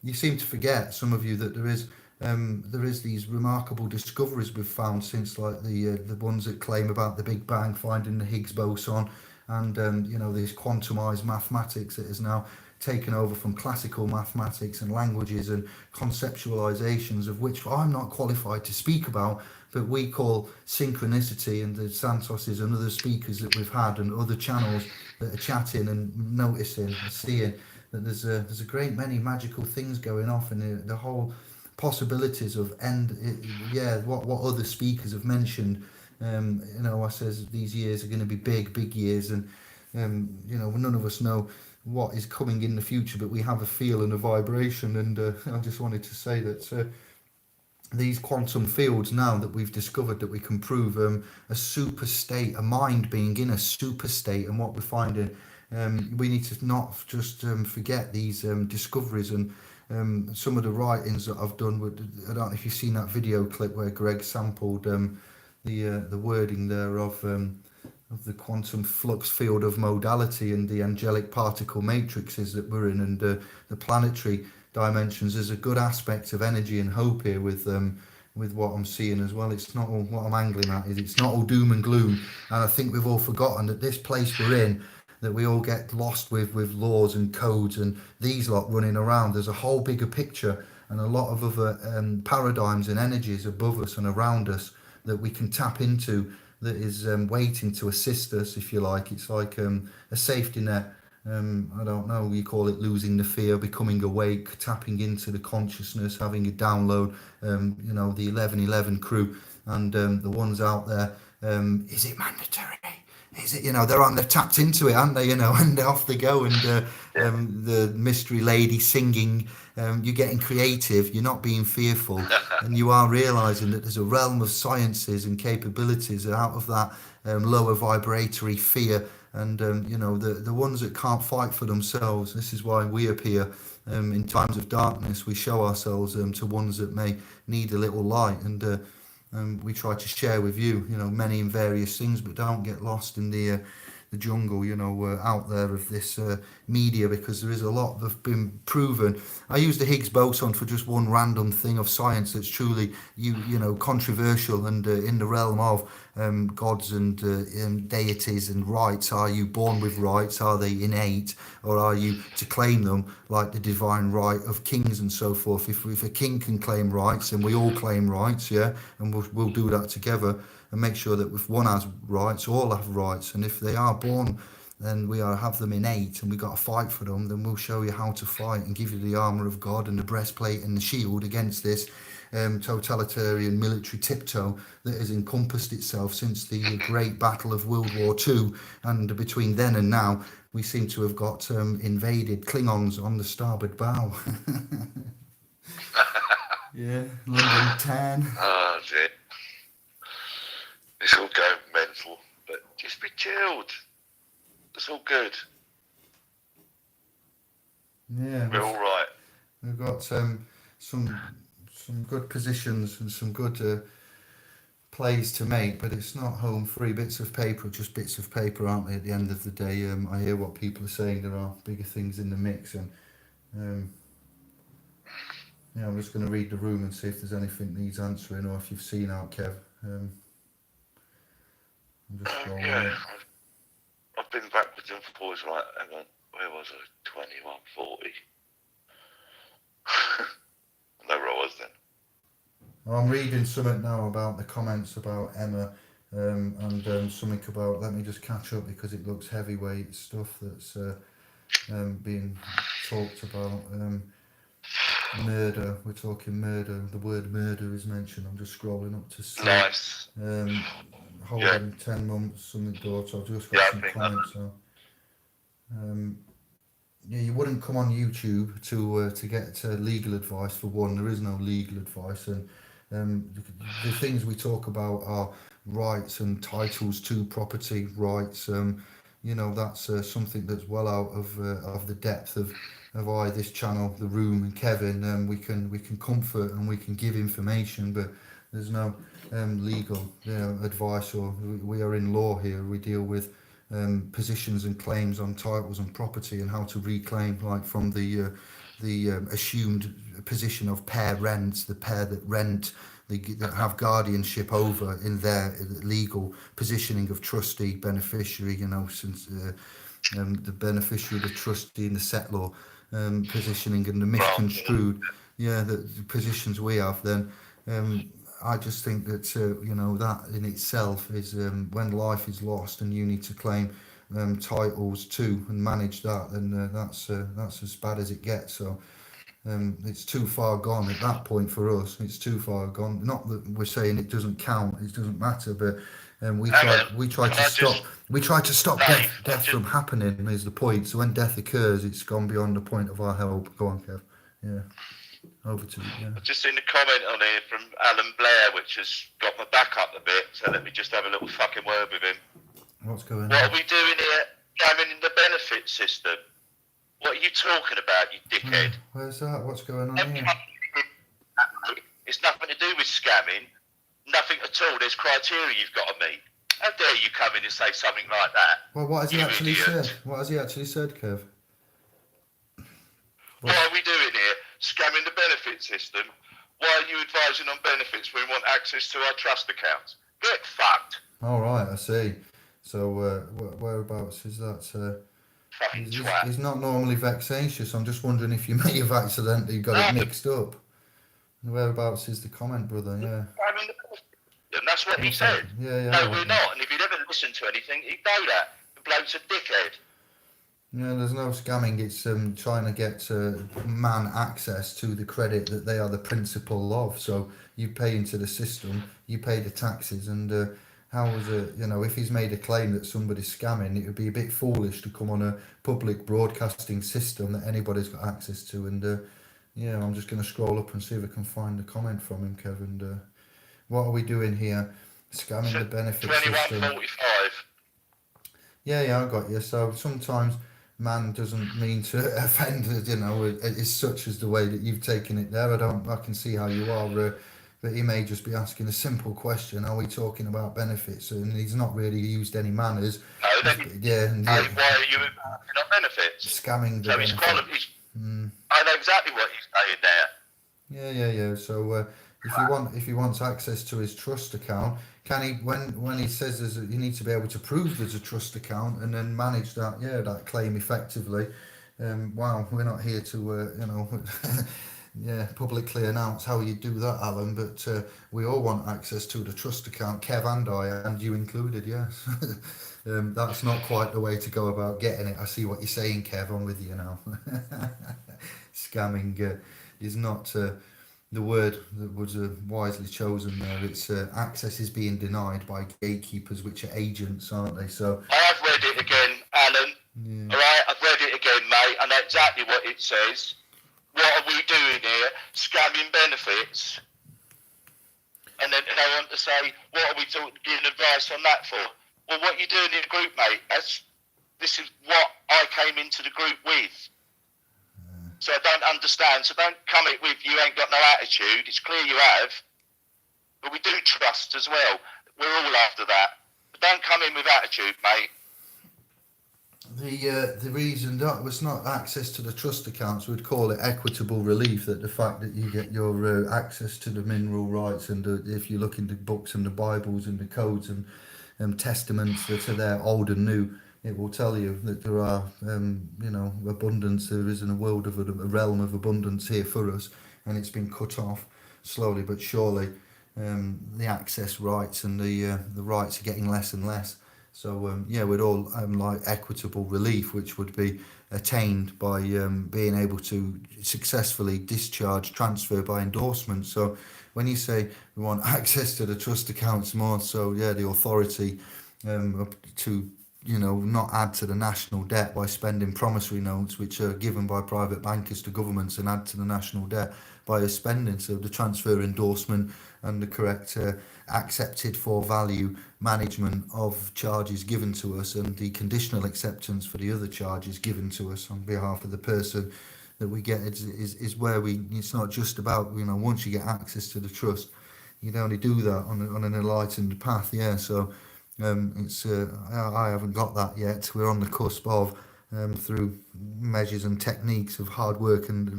you seem to forget, some of you, that there is these remarkable discoveries we've found since, like the ones that claim about the Big Bang, finding the Higgs boson, and this quantumized mathematics that is now taken over from classical mathematics and languages and conceptualizations of which I'm not qualified to speak about, but we call synchronicity. And the Santoses and other speakers that we've had and other channels that are chatting and noticing and seeing that there's a great many magical things going off, and the whole possibilities of yeah, what other speakers have mentioned. I says these years are going to be big years, and none of us know what is coming in the future, but we have a feel and a vibration. And I just wanted to say that these quantum fields now that we've discovered, that we can prove a super state, a mind being in a super state, and what we're finding, we need to not just forget these discoveries and some of the writings that I've done. I don't know if you've seen that video clip where Greg sampled the wording there of the quantum flux field of modality and the angelic particle matrices that we're in, and the planetary dimensions. There's a good aspect of energy and hope here with what I'm seeing as well. It's not all, what I'm angling at is it's not all doom and gloom. And I think we've all forgotten that this place we're in, that we all get lost with laws and codes and these lot running around. There's a whole bigger picture and a lot of other paradigms and energies above us and around us that we can tap into, that is waiting to assist us, if you like. It's like a safety net. I don't know, you call it losing the fear, becoming awake, tapping into the consciousness, having a download. The 1111 crew and the ones out there. Is it mandatory? Is it, they've tapped into it, aren't they, and off they go. And the mystery lady singing, you're getting creative, you're not being fearful, and you are realizing that there's a realm of sciences and capabilities out of that lower vibratory fear. And the ones that can't fight for themselves, this is why we appear in times of darkness. We show ourselves to ones that may need a little light, and we try to share with you, many and various things, but don't get lost in the jungle, out there of this media, because there is a lot that's been proven. I use the Higgs boson for just one random thing of science that's truly, controversial and in the realm of gods and deities and rights. Are you born with rights? Are they innate? Or are you to claim them like the divine right of kings and so forth? If a king can claim rights, then we all claim rights, yeah? And we'll do that together and make sure that if one has rights, all have rights. And if they are born, then we have them innate, and we got to fight for them. Then we'll show you how to fight and give you the armor of God and the breastplate and the shield against this totalitarian military tiptoe that has encompassed itself since the great battle of World War II. And between then and now, we seem to have got invaded Klingons on the starboard bow. Yeah, London 10. Oh dear. It's all going mental, but just be chilled. It's all good. Yeah, we're all right. We've got some good positions and some good plays to make, but it's not home free. Bits of paper, just bits of paper, aren't they? At the end of the day, I hear what people are saying. There are bigger things in the mix, and I'm just going to read the room and see if there's anything needs answering, or if you've seen out, Kev. I'm just scrolling. Yeah, I've been backwards and forwards. Like, hang on, where was I? 2140. I know where I was then. I'm reading something now about the comments about Emma, and something about, let me just catch up because it looks heavyweight stuff that's being talked about. Murder, we're talking murder, the word murder is mentioned. I'm just scrolling up to see. Nice. Holding 10 months, something daughter. I've just got some comments now. You wouldn't come on YouTube to get legal advice. For one, there is no legal advice, and the things we talk about are rights and titles to property rights. That's something that's well out of the depth of this channel, the room, and Kevin. We can comfort and we can give information, but there's no legal advice, or we are in law here. We deal with positions and claims on titles and property, and how to reclaim, like from the assumed position of pair rents, the pair that rent, that have guardianship over in their legal positioning of trustee, beneficiary, since the beneficiary, the trustee, and the settlor positioning, and the misconstrued, the positions we have. Then I just think that that in itself is when life is lost and you need to claim titles too and manage that, then that's as bad as it gets. So it's too far gone at that point for us. It's too far gone. Not that we're saying it doesn't count, it doesn't matter, but we try to stop death from happening is the point. So when death occurs, it's gone beyond the point of our help. Go on, Kev. Yeah. Over to you. Yeah. I've just seen a comment on here from Alan Blair, which has got my back up a bit. So let me just have a little fucking word with him. What's going on? What are we doing here? Examining the benefit system. What are you talking about, you dickhead? Where's that? What's going on here? It's nothing to do with scamming. Nothing at all. There's criteria you've got to meet. How dare you come in and say something like that? Well, what has he You actually idiot. said? What has he actually said, Kev? What are we doing here? Scamming the benefit system? Why are you advising on benefits when we want access to our trust accounts? Get fucked. All right, I see. So whereabouts is that? Fucking twat. He's not normally vexatious. I'm just wondering if you may have accidentally got it mixed up. Whereabouts is the comment, brother? Yeah. I mean, and that's what he said. Yeah. No, we're not. And if you'd ever listened to anything, he'd know that. The bloke's a dickhead. Yeah, there's no scamming. It's trying to get man access to the credit that they are the principal of. So you pay into the system, you pay the taxes, and how was it? You know, if he's made a claim that somebody's scamming, it would be a bit foolish to come on a public broadcasting system that anybody's got access to. And yeah, I'm just going to scroll up and see if I can find a comment from him, Kevin. What are we doing here? Scamming the benefit system. 2145. Yeah, I got you. So sometimes man doesn't mean to offend, you know, it's such as the way that you've taken it there. I can see how you are, but he may just be asking a simple question. Are we talking about benefits? And he's not really used any manners. No, then why are you on benefits? Scamming the benefits. I know exactly what he's saying there. Yeah. So if he wants access to his trust account, can he, when he says you need to be able to prove there's a trust account and then manage that claim effectively. Wow, we're not here to publicly announce how you do that, Alan, but we all want access to the trust account, Kev and I, and you included, yes. That's not quite the way to go about getting it. I see what you're saying, Kev, I'm with you now. Scamming is not the word that was wisely chosen there. It's access is being denied by gatekeepers, which are agents, aren't they? So I've read it again, Alan. Yeah. All right, I've read it again, mate. I know exactly what it says. What are we doing here? Scamming benefits. And then they want to say, what are we giving advice on that for? Well, what are you doing in the group, mate? This is what I came into the group with. So I don't understand. So don't come it with you ain't got no attitude. It's clear you have. But we do trust as well. We're all after that. But don't come in with attitude, mate. The reason that was not access to the trust accounts, we'd call it equitable relief, that the fact that you get your access to the mineral rights, and if you look into books and the Bibles and the codes and testaments that are there, old and new, it will tell you that there are, abundance. There is in a world of a realm of abundance here for us, and it's been cut off slowly but surely. The access rights and the rights are getting less and less. So we'd all like equitable relief, which would be attained by being able to successfully discharge transfer by endorsement. So when you say we want access to the trust accounts more, so the authority to not add to the national debt by spending promissory notes, which are given by private bankers to governments, and add to the national debt by spending. So the transfer endorsement and the correct accepted for value management of charges given to us, and the conditional acceptance for the other charges given to us on behalf of the person that we get is where it's not just about, once you get access to the trust, you'd only do that on an enlightened path. So I haven't got that yet. We're on the cusp of, through measures and techniques of hard work and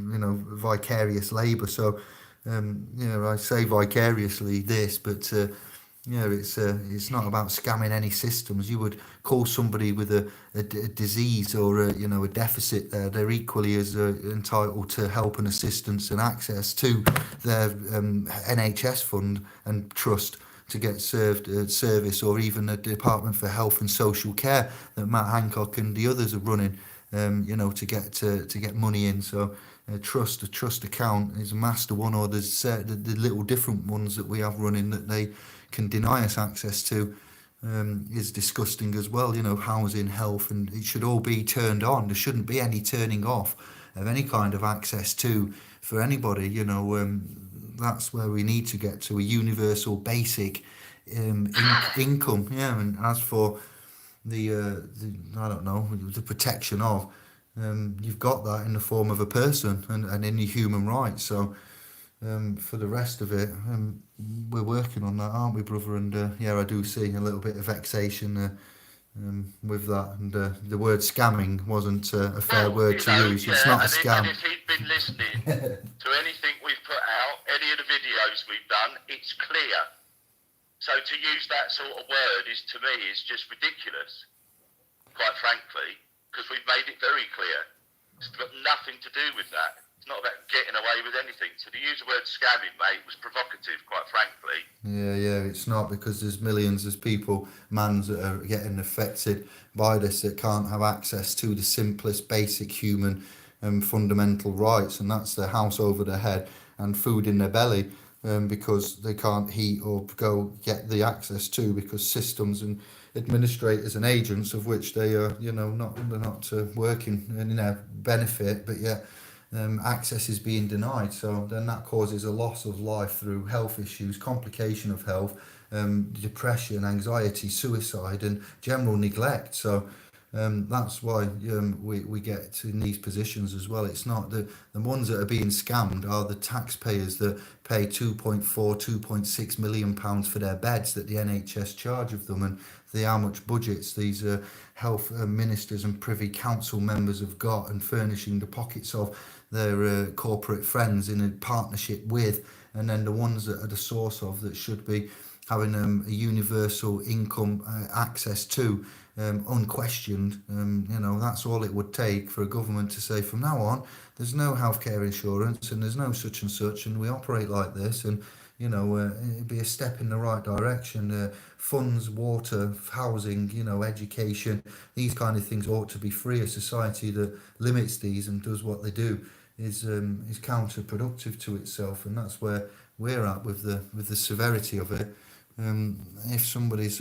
vicarious labour. So I say vicariously this, but it's not about scamming any systems. You would call somebody with a disease or a deficit there, they're equally as entitled to help and assistance and access to their NHS fund and trust to get served service, or even a Department for Health and Social Care that Matt Hancock and the others are running, to get money in. So a trust account is a master one, or there's the little different ones that we have running that they can deny us access to, is disgusting as well. Housing, health, and it should all be turned on. There shouldn't be any turning off of any kind of access to for anybody. That's where we need to get to, a universal basic income. And as for the protection of, you've got that in the form of a person and in your human rights. So for the rest of it, we're working on that, aren't we, brother? And yeah, I do see a little bit of vexation with that. And the word scamming wasn't a fair Well, word to use. It's yeah, not a and scam. if he'd been listening to anything we've put out, any of the videos we've done, it's clear. So to use that sort of word is, to me, is just ridiculous, quite frankly, because we've made it very clear. It's got nothing to do with that. It's not about getting away with anything. So to use the word scamming, mate, was provocative, quite frankly. Yeah, it's not, because there's millions of people, mans, that are getting affected by this, that can't have access to the simplest basic human fundamental rights, and that's their house over their head and food in their belly, because they can't heat or go get the access to, because systems and administrators and agents of which they are, they're not working in their benefit, but yet access is being denied. So then that causes a loss of life through health issues, complication of health, depression, anxiety, suicide, and general neglect. So that's why we get in these positions as well. It's not the ones that are being scammed are the taxpayers that pay 2.4, 2.6 million pounds for their beds that the NHS charge of them, and how much budgets these health ministers and privy council members have got, and furnishing the pockets of their corporate friends in a partnership with, and then the ones that are the source of, that should be having a universal income access to, unquestioned. That's all it would take for a government to say, from now on, there's no healthcare insurance and there's no such and such, and we operate like this, and it'd be a step in the right direction. Funds, water, housing, education, these kind of things ought to be free. A society that limits these and does what they do is counterproductive to itself, and that's where we're at with the severity of it. If somebody's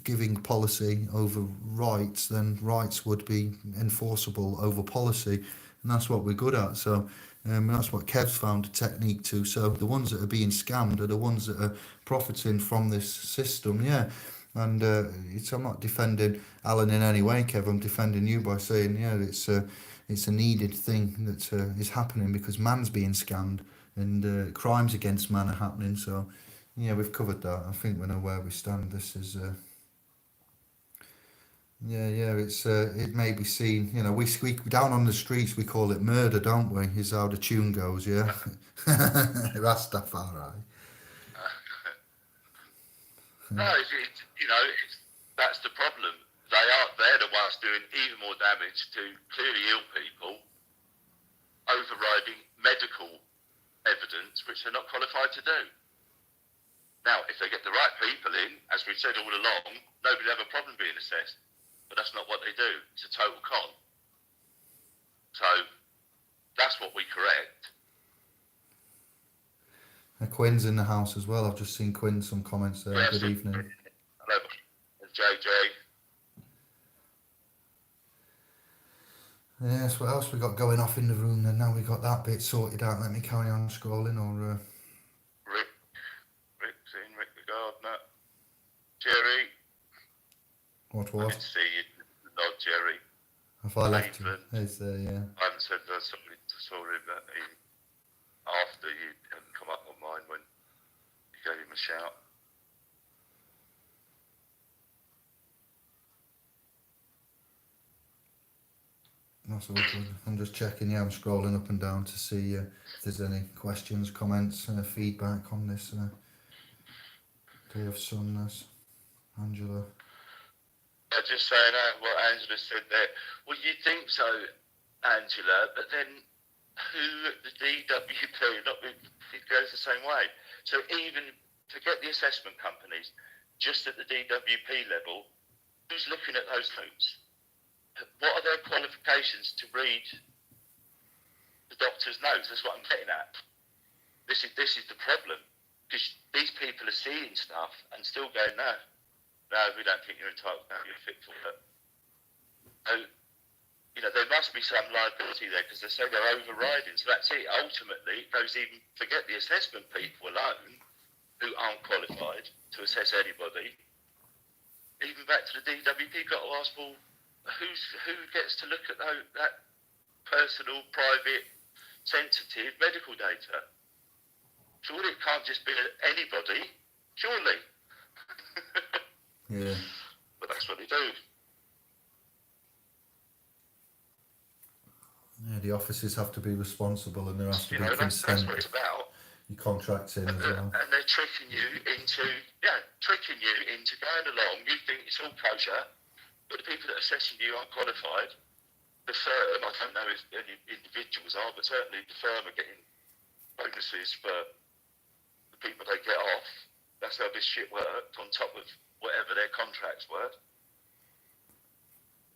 giving policy over rights, then rights would be enforceable over policy, and that's what we're good at. So that's what Kev's found a technique to. So the ones that are being scammed are the ones that are profiting from this system. Yeah. And I'm not defending Alan in any way, Kev. I'm defending you by saying, yeah, it's a needed thing that is happening, because man's being scammed, and crimes against man are happening. So yeah, we've covered that. I think we know where we stand. This is it's it may be seen. We down on the streets we call it murder, don't we? Is how the tune goes. Yeah, Rastafari. No, that's the problem. They're the ones doing even more damage to clearly ill people, overriding medical evidence, which they're not qualified to do. Now, if they get the right people in, as we've said all along, nobody will have a problem being assessed. But that's not what they do. It's a total con. So that's what we correct. Quinn's in the house as well. I've just seen Quinn, some comments there. Yes, Good evening. Hello, JJ. Yes, what else we got going off in the room then? Now we got that bit sorted out. Let me carry on scrolling, or... Rick's in, Rick the Gardener. Jerry. What? I didn't see you. Nod, Jerry. Have I left him? Is there, yeah. I haven't said that. Sorry that after you hadn't come up on mine when you gave him a shout. That's all good. I'm just checking. Yeah, I'm scrolling up and down to see if there's any questions, comments, feedback on this Day of Sunness. Angela. I'm just saying what Angela said there. Well, you think so, Angela, but then who at the DWP, it goes the same way. So even, forget the assessment companies, just at the DWP level, who's looking at those notes? What are their qualifications to read the doctor's notes? That's what I'm getting at. This is the problem, because these people are seeing stuff and still going, no, we don't think you're entitled. No, you're fit for it. So, there must be some liability there, because they say they're overriding. So that's it. Ultimately, it goes even, forget the assessment people alone, who aren't qualified to assess anybody. Even back to the DWP, got to ask, well, who gets to look at that personal, private, sensitive medical data. Surely it can't just be anybody. Surely. Yeah. But that's what they do. Yeah, the officers have to be responsible, and there has to You be know, that's consent. what it's about. Your contracts in as well. And they're tricking you into going along. You think it's all kosher, but the people that are assessing you aren't qualified. The firm, I don't know if any individuals are, but certainly the firm are getting bonuses for the people they get off. That's how this shit worked, on top of whatever their contracts were.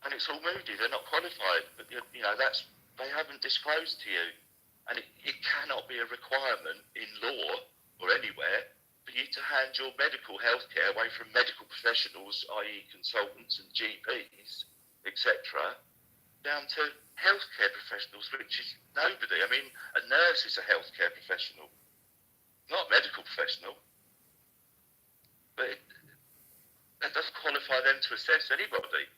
And it's all moody. They're not qualified, but you know they haven't disclosed to you, and it cannot be a requirement in law or anywhere for you to hand your medical healthcare away from medical professionals, i.e., consultants and GPs, etc., down to healthcare professionals, which is nobody. I mean, a nurse is a healthcare professional, not a medical professional, but that doesn't qualify them to assess anybody.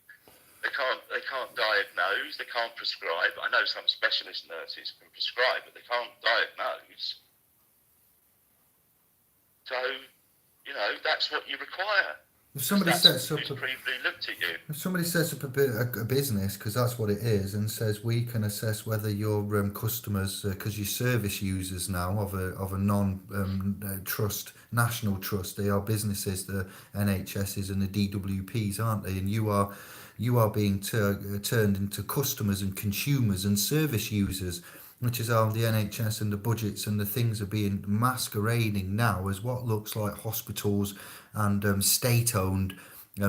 They can't diagnose, they can't prescribe. I know some specialist nurses can prescribe, but they can't diagnose. So, you know, that's what you require. If somebody That's sets up who's previously looked at you. if somebody sets up a business, because that's what it is, and says we can assess whether your customers, because you're service users now of a non trust, national trust, they are businesses, the NHSs and the DWPs, aren't they? And you are being turned into customers and consumers and service users, which is how the NHS and the budgets and the things are being masquerading now as what looks like hospitals and state-owned,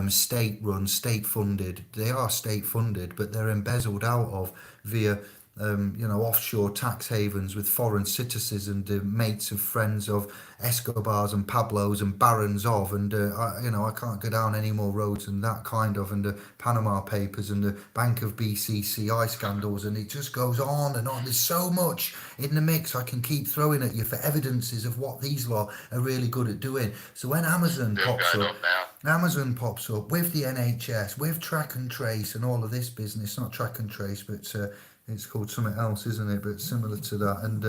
state-run, state-funded. They are state-funded, but they're embezzled out of via offshore tax havens with foreign citizens and mates of friends of Escobars and Pablos and barons of, and I can't go down any more roads than that kind of, and the Panama Papers and the Bank of BCCI scandals, and it just goes on and on. There's so much in the mix I can keep throwing at you for evidences of what these lot are really good at doing. So when Amazon pops up with the NHS, with track and trace and all of this business, not track and trace, but it's called something else, isn't it? But similar to that. And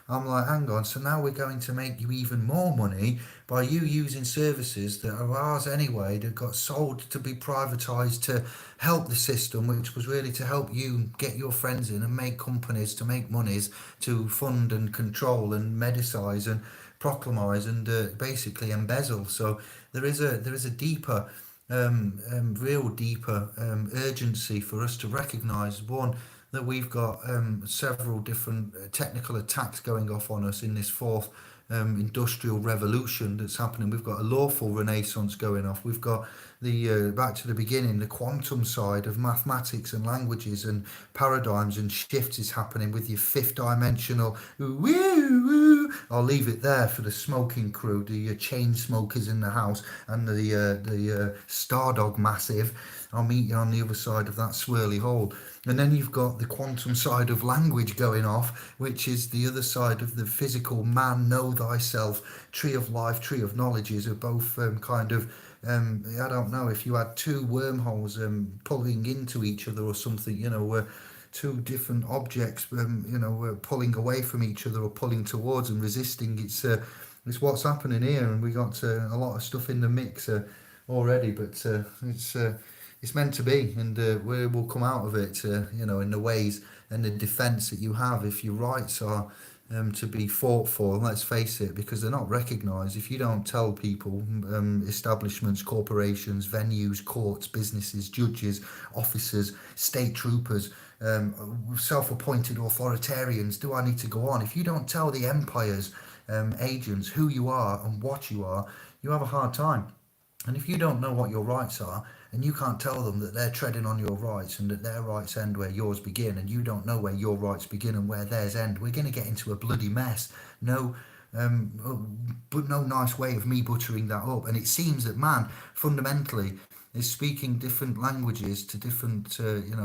I'm like, hang on. So now we're going to make you even more money by you using services that are ours anyway, that got sold to be privatised to help the system, which was really to help you get your friends in and make companies to make monies to fund and control and medicise and proclamise and basically embezzle. So there is a deeper, real deeper urgency for us to recognise, one, that we've got several different technical attacks going off on us in this fourth industrial revolution that's happening. We've got a lawful renaissance going off. We've got the back to the beginning, the quantum side of mathematics and languages and paradigms and shifts is happening with your fifth dimensional. Woo. I'll leave it there for the smoking crew, the chain smokers in the house, and the Stardog Massive. I'll meet you on the other side of that swirly hole. And then you've got the quantum side of language going off, which is the other side of the physical man, know thyself, tree of life, tree of knowledges are both kind of, I don't know, if you had two wormholes pulling into each other or something, two different objects, pulling away from each other or pulling towards and resisting. It's what's happening here, and we got a lot of stuff in the mix already, but it's meant to be, and we will come out of it, in the ways and the defence that you have if your rights are to be fought for. And let's face it, because they're not recognised. If you don't tell people, establishments, corporations, venues, courts, businesses, judges, officers, state troopers, self-appointed authoritarians, do I need to go on? If you don't tell the empire's agents who you are and what you are, you have a hard time. And if you don't know what your rights are, and you can't tell them that they're treading on your rights and that their rights end where yours begin, and you don't know where your rights begin and where theirs end, we're going to get into a bloody mess. But no nice way of me butchering that up. And it seems that man, fundamentally, is speaking different languages to different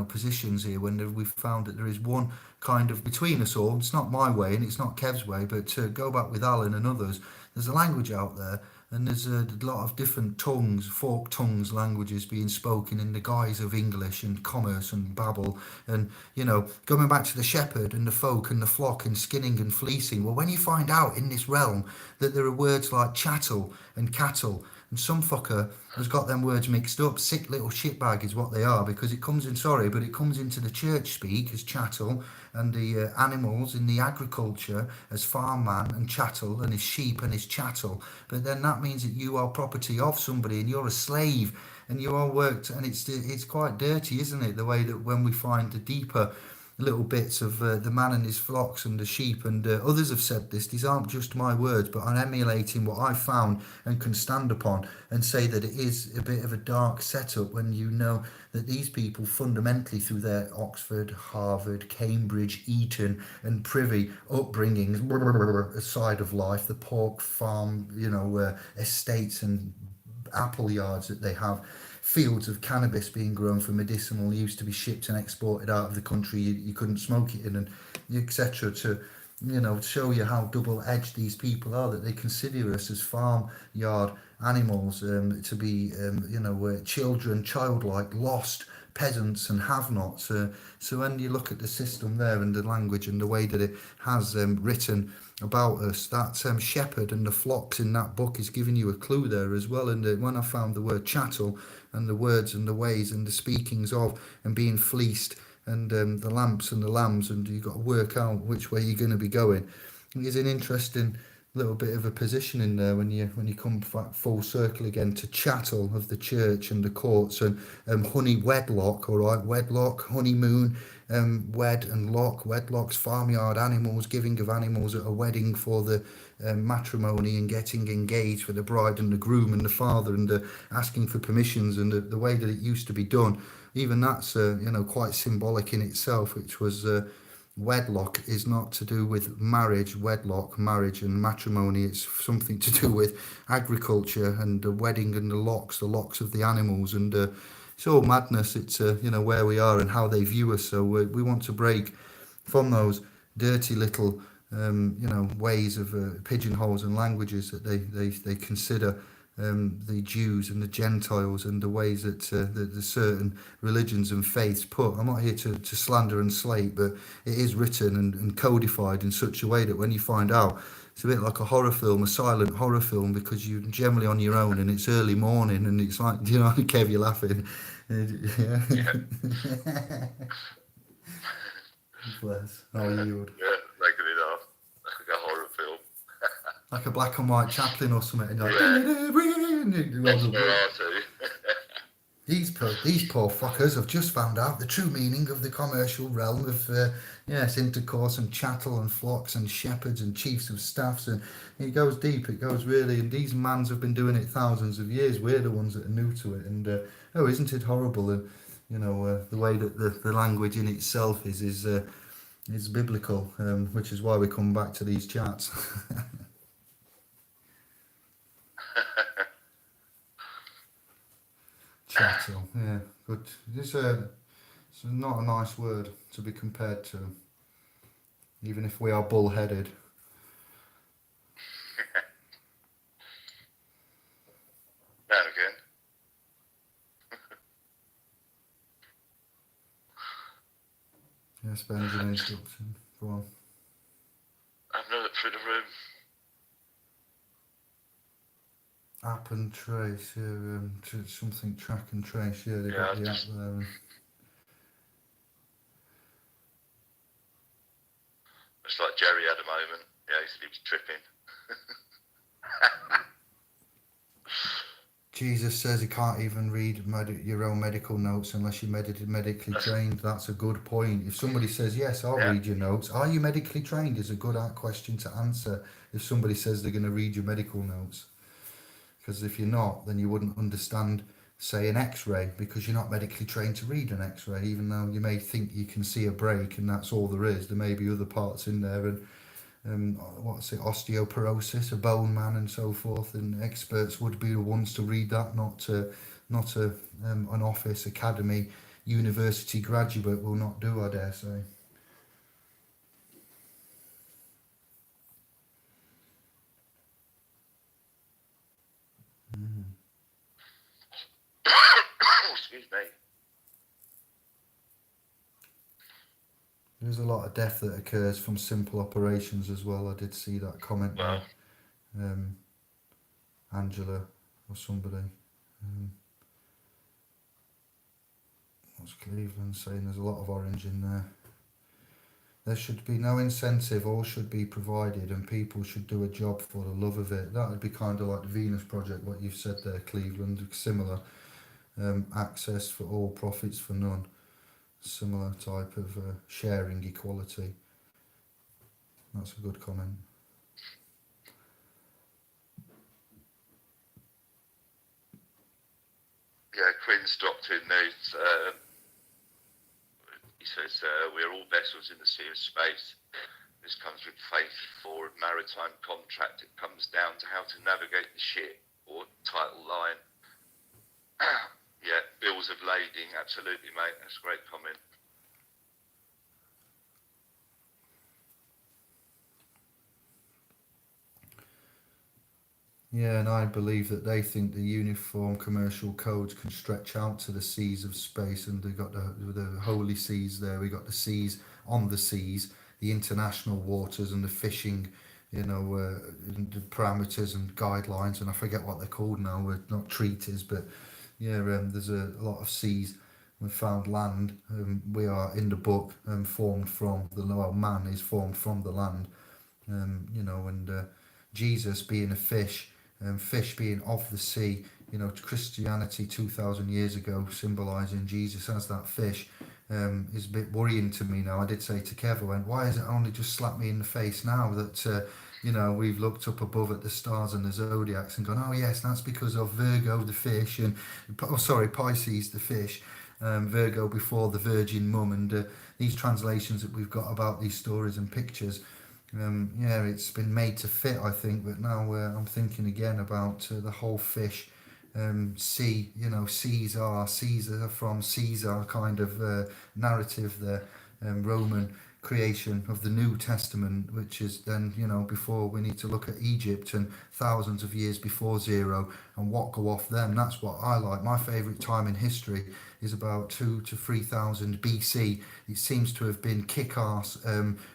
positions here, when we've found that there is one kind of between us all. It's not my way and it's not Kev's way, but to go back with Alan and others, there's a language out there, and there's a lot of different tongues, folk tongues, languages being spoken in the guise of English and commerce and babble. And, going back to the shepherd and the folk and the flock and skinning and fleecing, well, when you find out in this realm that there are words like chattel and cattle, and some fucker has got them words mixed up. Sick little shitbag is what they are, because it comes in, sorry, but it comes into the church speak as chattel, and the animals in the agriculture as farm man and chattel, and his sheep and his chattel. But then that means that you are property of somebody and you're a slave, and you are worked, and it's quite dirty, isn't it? The way that when we find the deeper little bits of the man and his flocks and the sheep, and others have said this, these aren't just my words, but I'm emulating what I've found and can stand upon, and say that it is a bit of a dark setup when you know that these people fundamentally, through their Oxford, Harvard, Cambridge, Eton and Privy upbringings, side of life, the pork farm, estates and apple yards that they have, fields of cannabis being grown for medicinal use to be shipped and exported out of the country you couldn't smoke it in, and etc., to show you how double-edged these people are, that they consider us as farmyard animals, to be children, childlike, lost peasants and have-nots. So when you look at the system there and the language and the way that it has written about us, that shepherd and the flocks in that book is giving you a clue there as well. And when I found the word chattel and the words and the ways and the speakings of and being fleeced, and the lamps and the lambs, and you've got to work out which way you're going to be going. It's an interesting little bit of a position in there when you come full circle again to chattel of the church and the courts, and honey wedlock, all right, wedlock, honeymoon, wed and lock, wedlocks, farmyard animals, giving of animals at a wedding for the matrimony and getting engaged for the bride and the groom and the father, and asking for permissions, and the way that it used to be done. Even that's quite symbolic in itself, which was wedlock is not to do with marriage, wedlock, marriage and matrimony. It's something to do with agriculture and the wedding and the locks of the animals, and it's all madness. It's where we are and how they view us. So we want to break from those dirty little ways of pigeonholes and languages that they consider the Jews and the Gentiles, and the ways that the certain religions and faiths put. I'm not here to slander and slate, but it is written and codified in such a way that when you find out, it's a bit like a horror film, a silent horror film, because you're generally on your own and it's early morning, and it's like, Kev, you're laughing. Yeah. Bless. How are you? Yeah, making it up. Like a horror film. Like a black and white Chaplin or something. And like, these poor fuckers have just found out the true meaning of the commercial realm of intercourse and chattel and flocks and shepherds and chiefs of staffs, and it goes deep, it goes really, and these mans have been doing it thousands of years. We're the ones that are new to it, and isn't it horrible? And the way that the language in itself is biblical, which is why we come back to these chats. Chattel, yeah, good. It's not a nice word to be compared to, even if we are bullheaded. Now again. Yes, Benjamin instruction. Go on. I've not looked through the room. App and trace, something track and trace. Yeah, they got the app there. It's like Jerry at the moment. Yeah, he was tripping. Jesus says he can't even read your own medical notes unless you're medically trained. That's a good point. If somebody says, yes, I'll read your notes, are you medically trained is a good question to answer if somebody says they're going to read your medical notes. Because if you're not, then you wouldn't understand, say, an x-ray, because you're not medically trained to read an x-ray, even though you may think you can see a break and that's all there is. There may be other parts in there, and osteoporosis, a bone man and so forth, and experts would be the ones to read that, not an office, academy, university graduate will not do, I dare say. Excuse me. There's a lot of death that occurs from simple operations as well. I did see that comment Well, there. Angela or somebody. What's Cleveland saying? There's a lot of orange in there. There should be no incentive, all should be provided, and people should do a job for the love of it. That would be kind of like the Venus Project, what you've said there, Cleveland. Similar. Access for all, profits for none. Similar type of sharing equality. That's a good comment. yeah, Quinn's dropped in those. He says, we're all vessels in the sea of space. This comes with faith for a maritime contract. It comes down to how to navigate the ship, or title line. Yeah, bills of lading, absolutely, mate. That's a great comment. Yeah, and I believe that they think the uniform commercial codes can stretch out to the seas of space, and they've got the holy seas there. We got the seas on the seas, the international waters, and the fishing, the parameters and guidelines, and I forget what they're called now. We're not treaties, but yeah, there's a lot of seas. We found land. We are in the book, formed from man is formed from the land. And Jesus being a fish, fish being of the sea, Christianity 2,000 years ago, symbolising Jesus as that fish, is a bit worrying to me now. I did say to Kev, I went, why has it only just slapped me in the face now that, we've looked up above at the stars and the zodiacs and gone, oh yes, that's because of Virgo the fish, and, Pisces the fish, Virgo before the Virgin Mum, and these translations that we've got about these stories and pictures. It's been made to fit, I think, but now I'm thinking again about the whole fish sea, Caesar from Caesar kind of narrative, the Roman creation of the New Testament, which is then, before we need to look at Egypt and thousands of years before zero and what go off them. That's what I like. My favourite time in history is about 2,000 to 3,000 BC. It seems to have been kick-ass,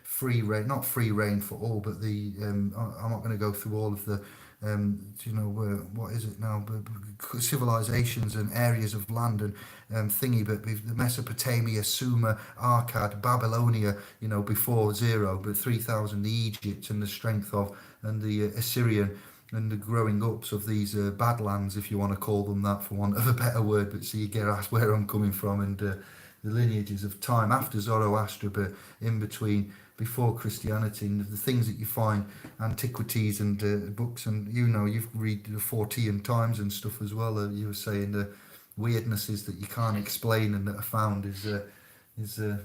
free reign, not free reign for all, but the I'm not going to go through all of the what is it now, civilizations and areas of land and thingy, but the Mesopotamia, Sumer, Akkad, Babylonia, before zero, but 3,000 the Egypt and the strength of, and the Assyrian and the growing ups of these badlands, if you want to call them that for want of a better word, but so you get asked where I'm coming from, and the lineages of time after Zoroaster, but in between, before Christianity, and the things that you find, antiquities and books, and you've read the 14 times and stuff as well. You were saying the weirdnesses that you can't explain and that are found is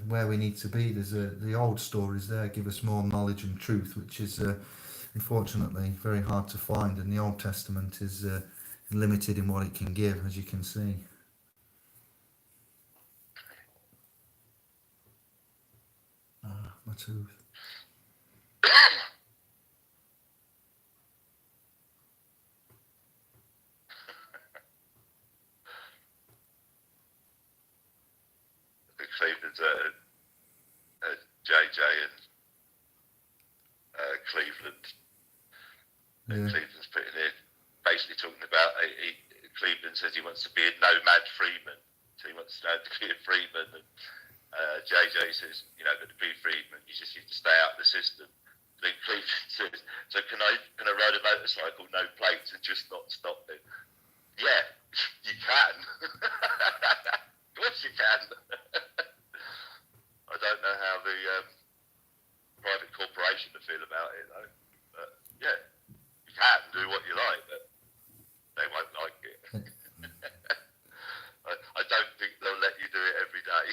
where we need to be. There's the old stories there give us more knowledge and truth, which is unfortunately very hard to find, and the Old Testament is limited in what it can give, as you can see. My tooth. Cleveland's JJ and Cleveland. Yeah. Cleveland's putting in, basically talking about, Cleveland says he wants to be a nomad freeman. So he wants to be a freeman. And JJ says, but to be a freeman, you just need to stay out of the system. Then Cleveland says, so can I ride a motorcycle, no plates, and just not stop it? Yeah, you can. Of course you can. I don't know how the private corporation would feel about it, though. But yeah, you can do what you like, but they won't like it. I don't think they'll let you do it every day,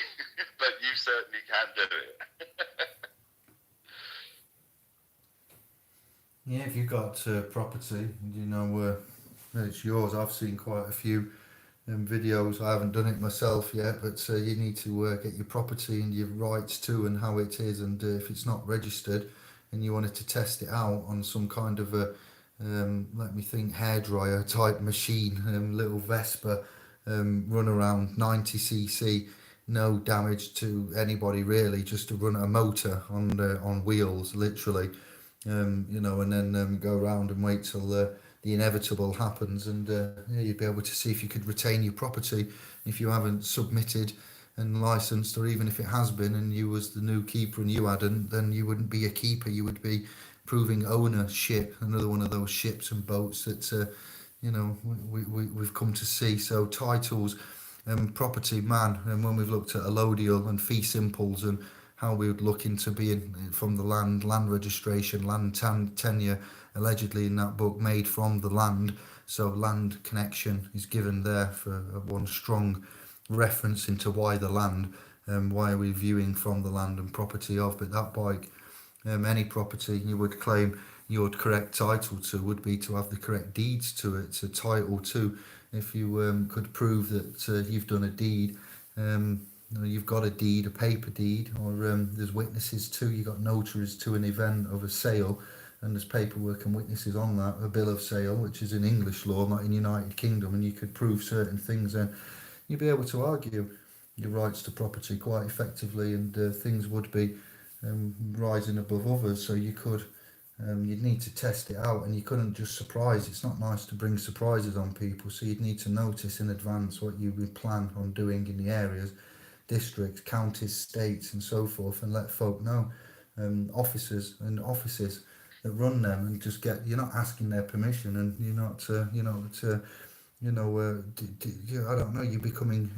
but you certainly can do it. Yeah, if you've got property, it's yours. I've seen quite a few videos. I haven't done it myself yet, but you need to get your property and your rights to and how it is, and if it's not registered and you wanted to test it out on some kind of a let me think, hairdryer type machine, little Vespa, run around 90cc, no damage to anybody really, just to run a motor on wheels, literally. And then go around and wait till the inevitable happens, and yeah, you'd be able to see if you could retain your property if you haven't submitted and licensed, or even if it has been and you was the new keeper and you hadn't, then you wouldn't be a keeper, you would be proving ownership. Another one of those ships and boats that we've come to see. So titles and property, man, and when we've looked at allodial and fee simples and how we would look into being from the land registration, tenure, allegedly in that book made from the land. So land connection is given there for one strong reference into why the land, why are we viewing from the land and property of. But that bike, any property you would claim your correct title to would be to have the correct deeds to it, to title to. If you could prove that you've done a deed, you've got a deed, a paper deed, or there's witnesses to, you got notaries to an event of a sale, and there's paperwork and witnesses on that, a bill of sale, which is in English law, not in United Kingdom, and you could prove certain things, then you'd be able to argue your rights to property quite effectively, and things would be rising above others. So you'd need to test it out, and you couldn't just surprise. It's not nice to bring surprises on people, so you'd need to notice in advance what you would plan on doing in the areas, districts, counties, states, and so forth, and let folk know. Officers and offices that run them, and just you're not asking their permission, and you're not, I don't know, you're becoming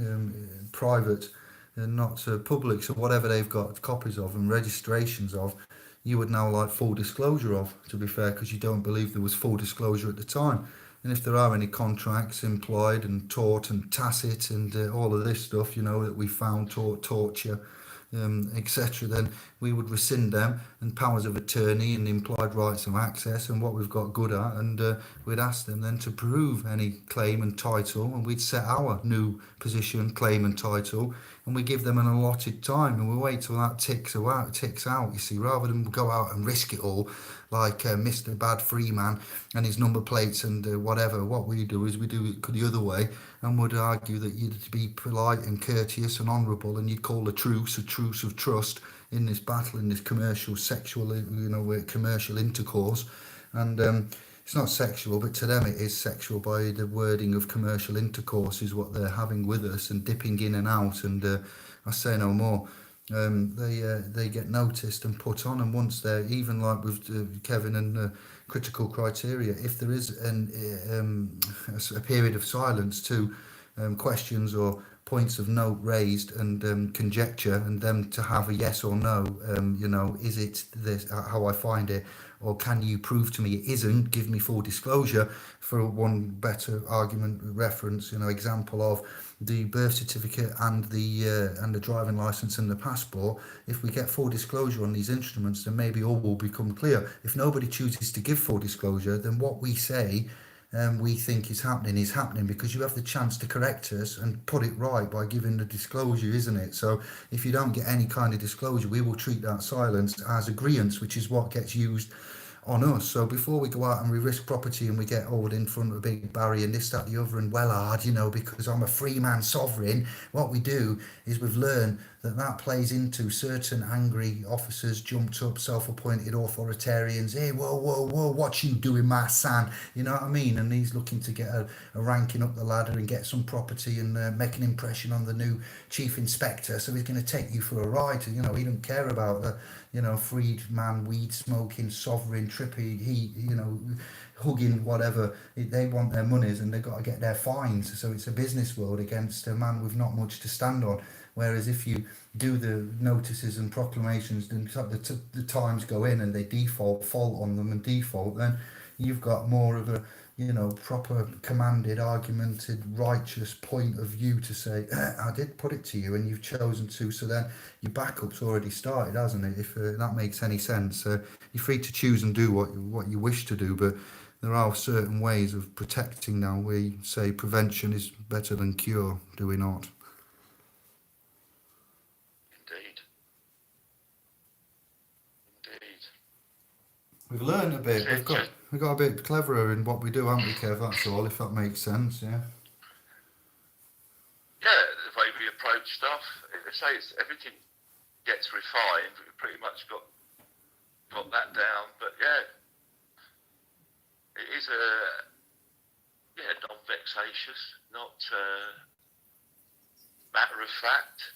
private and not public. So whatever they've got copies of and registrations of, you would now like full disclosure of, to be fair, because you don't believe there was full disclosure at the time. And if there are any contracts implied and taught and tacit and all of this stuff, that we found, taught, torture, etc., then we would rescind them, and powers of attorney and implied rights of access and what we've got good at, and we'd ask them then to prove any claim and title, and we'd set our new position, claim and title, and we give them an allotted time, and we wait till that ticks out, you see, rather than go out and risk it all like Mr. Bad Freeman and his number plates and whatever. What we do is we do it the other way, and would argue that you'd be polite and courteous and honourable, and you'd call a truce of trust in this battle, in this commercial, sexual, commercial intercourse. And it's not sexual, but to them it is sexual by the wording of commercial intercourse is what they're having with us, and dipping in and out. And I say no more. They get noticed and put on, and once they're, even like with Kevin and critical criteria, if there is a period of silence to questions or points of note raised, and conjecture, and them to have a yes or no, is it this how I find it, or can you prove to me it isn't, give me full disclosure. For one better argument reference, example of the birth certificate and the driving license and the passport, if we get full disclosure on these instruments, then maybe all will become clear. If nobody chooses to give full disclosure, then what we say we think is happening, because you have the chance to correct us and put it right by giving the disclosure, isn't it? So if you don't get any kind of disclosure, we will treat that silence as agreeance, which is what gets used on us. So before we go out and we risk property and we get hauled in front of a big barrier and this, that, the other, and well hard, because I'm a free man sovereign, what we do is we've learned that plays into certain angry officers, jumped up, self-appointed authoritarians. Hey, whoa, what you doing, my son? You know what I mean? And he's looking to get a ranking up the ladder and get some property and make an impression on the new chief inspector. So he's going to take you for a ride. He don't care about the, freed man, weed smoking, sovereign, trippy, hugging, whatever. They want their monies and they've got to get their fines. So it's a business world against a man with not much to stand on. Whereas if you do the notices and proclamations, then the times go in and they fault on them and default, then you've got more of a, proper commanded, argumented, righteous point of view to say, I did put it to you and you've chosen to. So then your backup's already started, hasn't it? If that makes any sense. You're free to choose and do what you wish to do, but there are certain ways of protecting now. We say prevention is better than cure, do we not? We've learned a bit. We've got a bit cleverer in what we do, haven't we, Kev? That's all, if that makes sense, yeah. road stuff. They say everything gets refined. We've pretty much got that down. But yeah, it is non-vexatious, not matter of fact,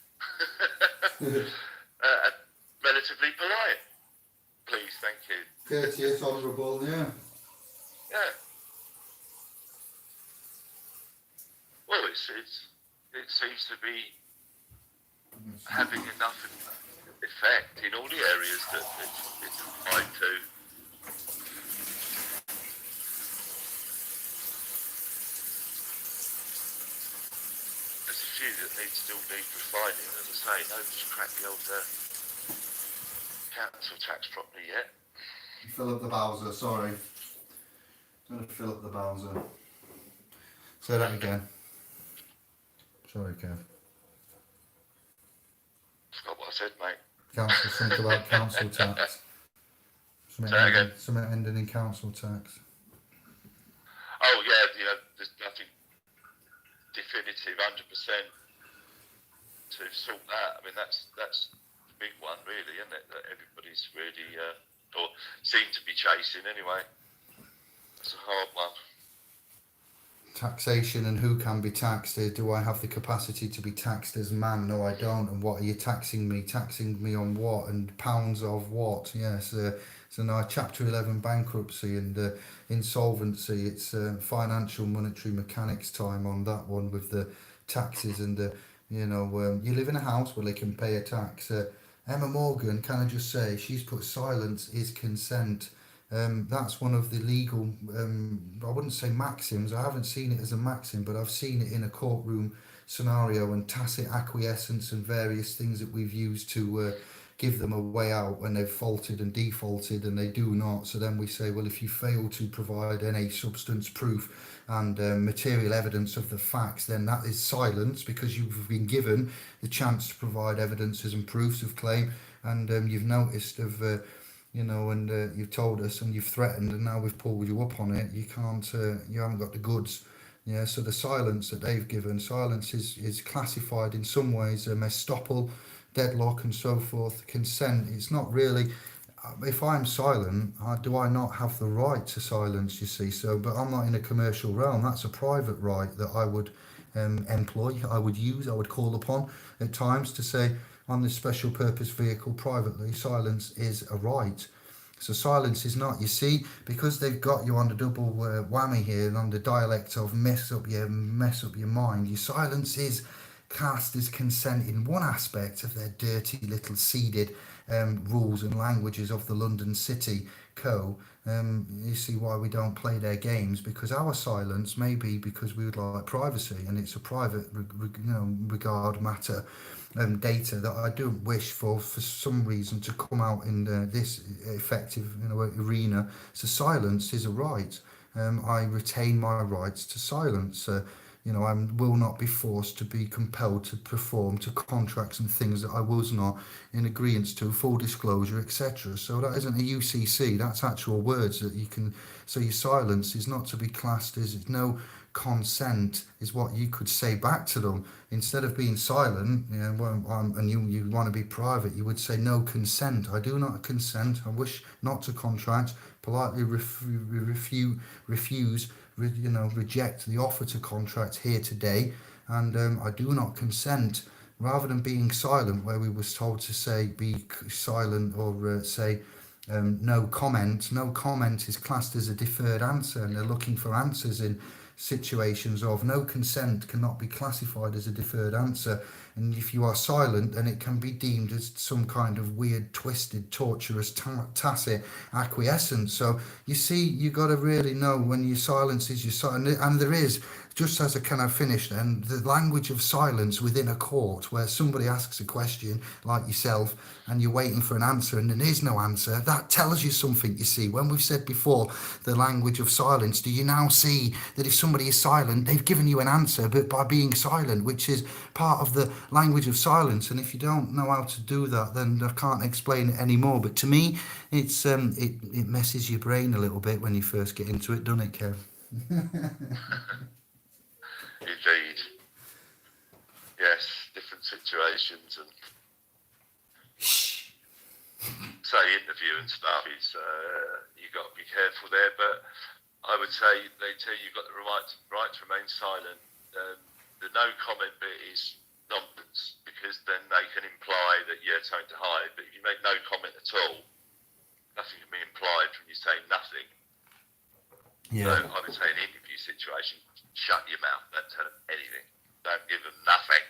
relatively polite. Please, thank you. Courteous, honourable, yeah. Yeah. Well, it seems to be having enough effect in all the areas that it's applied to. There's a few that still need refining. As I say, nobody's cracked the old council tax properly yet. Fill up the Bowser, sorry. I'm going to fill up the Bowser. Say that again. Sorry, Kev. Forgot what I said, mate. Council, something about council tax. Something ending in council tax. Oh yeah, there's nothing definitive, 100% to sort that. I mean, that's the big one, really, isn't it? That everybody's really, or seem to be chasing anyway. It's a hard one. Taxation and who can be taxed. Do I have the capacity to be taxed as man? No, I don't. And what are you taxing me? Taxing me on what? And pounds of what? Yes. So now Chapter 11 bankruptcy and insolvency. It's financial monetary mechanics time on that one with the taxes and you live in a house where they can pay a tax. Emma Morgan, can I just say, she's put silence is consent. That's one of the legal, I wouldn't say maxims, I haven't seen it as a maxim, but I've seen it in a courtroom scenario, and tacit acquiescence and various things that we've used to give them a way out when they've faulted and defaulted and they do not. So then we say, well, if you fail to provide any substance proof and material evidence of the facts, then that is silence, because you've been given the chance to provide evidences and proofs of claim, and you've noticed of and you've told us and you've threatened, and now we've pulled you up on it. You can't, you haven't got the goods. Yeah, so the silence that they've given, silence is classified in some ways estoppel, deadlock, and so forth. Consent, it's not really. If I'm silent, do I not have the right to silence? You see, so but I'm not in a commercial realm. That's a private right that I would employ, I would use, I would call upon at times to say, on this special purpose vehicle privately, silence is a right. So silence is not, you see, because they've got you on the double whammy here and on the dialect of mess up your mind. Your silence is cast as consent in one aspect of their dirty little seeded rules and languages of the London City Co. You see why we don't play their games, because our silence may be because we would like privacy, and it's a private regard matter. Data that I don't wish for some reason to come out in this effective arena. So silence is a right. I retain my rights to silence. I will not be forced to be compelled to perform to contracts and things that I was not in agreement to, full disclosure, etc. So that isn't a UCC, that's actual words that you can. So your silence is not to be classed as no consent, is what you could say back to them. Instead of being silent, and you want to be private, you would say no consent. I do not consent. I wish not to contract. Politely refuse, reject the offer to contract here today, and I do not consent. Rather than being silent, where we was told to say be silent or say no comment. No comment is classed as a deferred answer, and they're looking for answers in situations of no consent cannot be classified as a deferred answer. And if you are silent, then it can be deemed as some kind of weird, twisted, torturous, tacit acquiescence. So you see, you got to really know when your silence is your silence. And there is, just as can I finish then, the language of silence within a court where somebody asks a question like yourself and you're waiting for an answer and there is no answer. That tells you something, you see. When we've said before the language of silence, do you now see that if somebody is silent, they've given you an answer, but by being silent, which is part of the language of silence. And if you don't know how to do that, then I can't explain it anymore. But to me, it's it messes your brain a little bit when you first get into it, doesn't it, Kev? Indeed. Yes, different situations, and say interview and stuff is you got to be careful there. But I would say they tell you you've got the right to remain silent. The no comment bit is nonsense, because then they can imply that you have something to hide. But if you make no comment at all, nothing can be implied from you saying nothing. So Yeah. I would say in an interview situation, shut your mouth. Don't tell them anything. Don't give them nothing.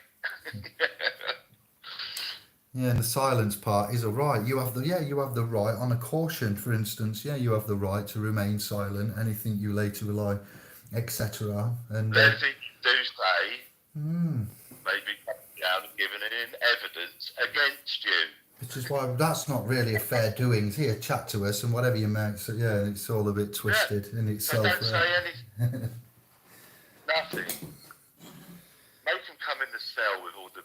Yeah, and the silence part is a right. You have the right on a caution, for instance. Yeah, you have the right to remain silent. Anything you later rely, etc. And Anything you do say mm, may be cut down and given in evidence against you. which is why that's not really a fair doings. Here, chat to us and whatever you make. So yeah, it's all a bit twisted in So itself. don't say anything. Nothing. Make them come in the cell with all the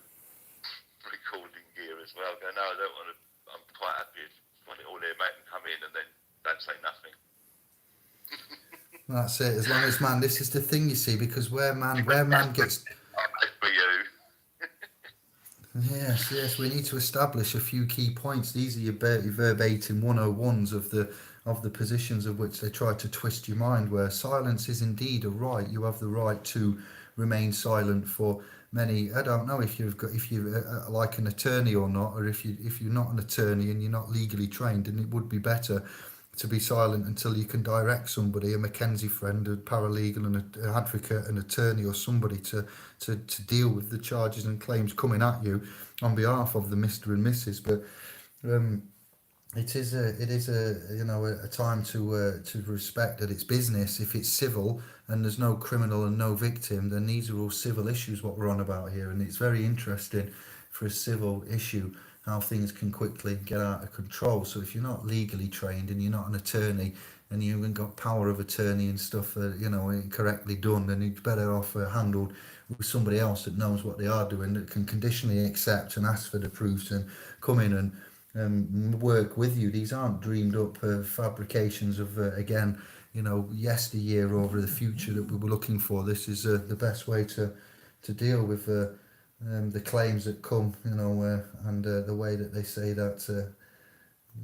recording gear as well. Go, no, I don't want to. I'm quite happy. I want it all here. Make them come in and then don't say nothing. That's it. As long as man, this is the thing you see, because where man gets. I'll make for you. Yes, we need to establish a few key points. These are your verbatim 101s of the positions of which they try to twist your mind, where silence is indeed a right. You have the right to remain silent for many. I don't know if you're like an attorney or not, or if you're not an attorney and you're not legally trained, and it would be better to be silent until you can direct somebody, a Mackenzie friend, a paralegal, an advocate, an attorney, or somebody to deal with the charges and claims coming at you on behalf of the Mr. and Mrs. But it is a time to respect that it's business. If it's civil and there's no criminal and no victim, then these are all civil issues what we're on about here, and it's very interesting for a civil issue how things can quickly get out of control. So if you're not legally trained and you're not an attorney and you haven't got power of attorney and stuff, correctly done, then it's better off handled with somebody else that knows what they are doing, that can conditionally accept and ask for the proofs and come in and work with you. These aren't dreamed up fabrications of yesteryear over the future that we were looking for. This is the best way to deal with the claims that come, and the way that they say that,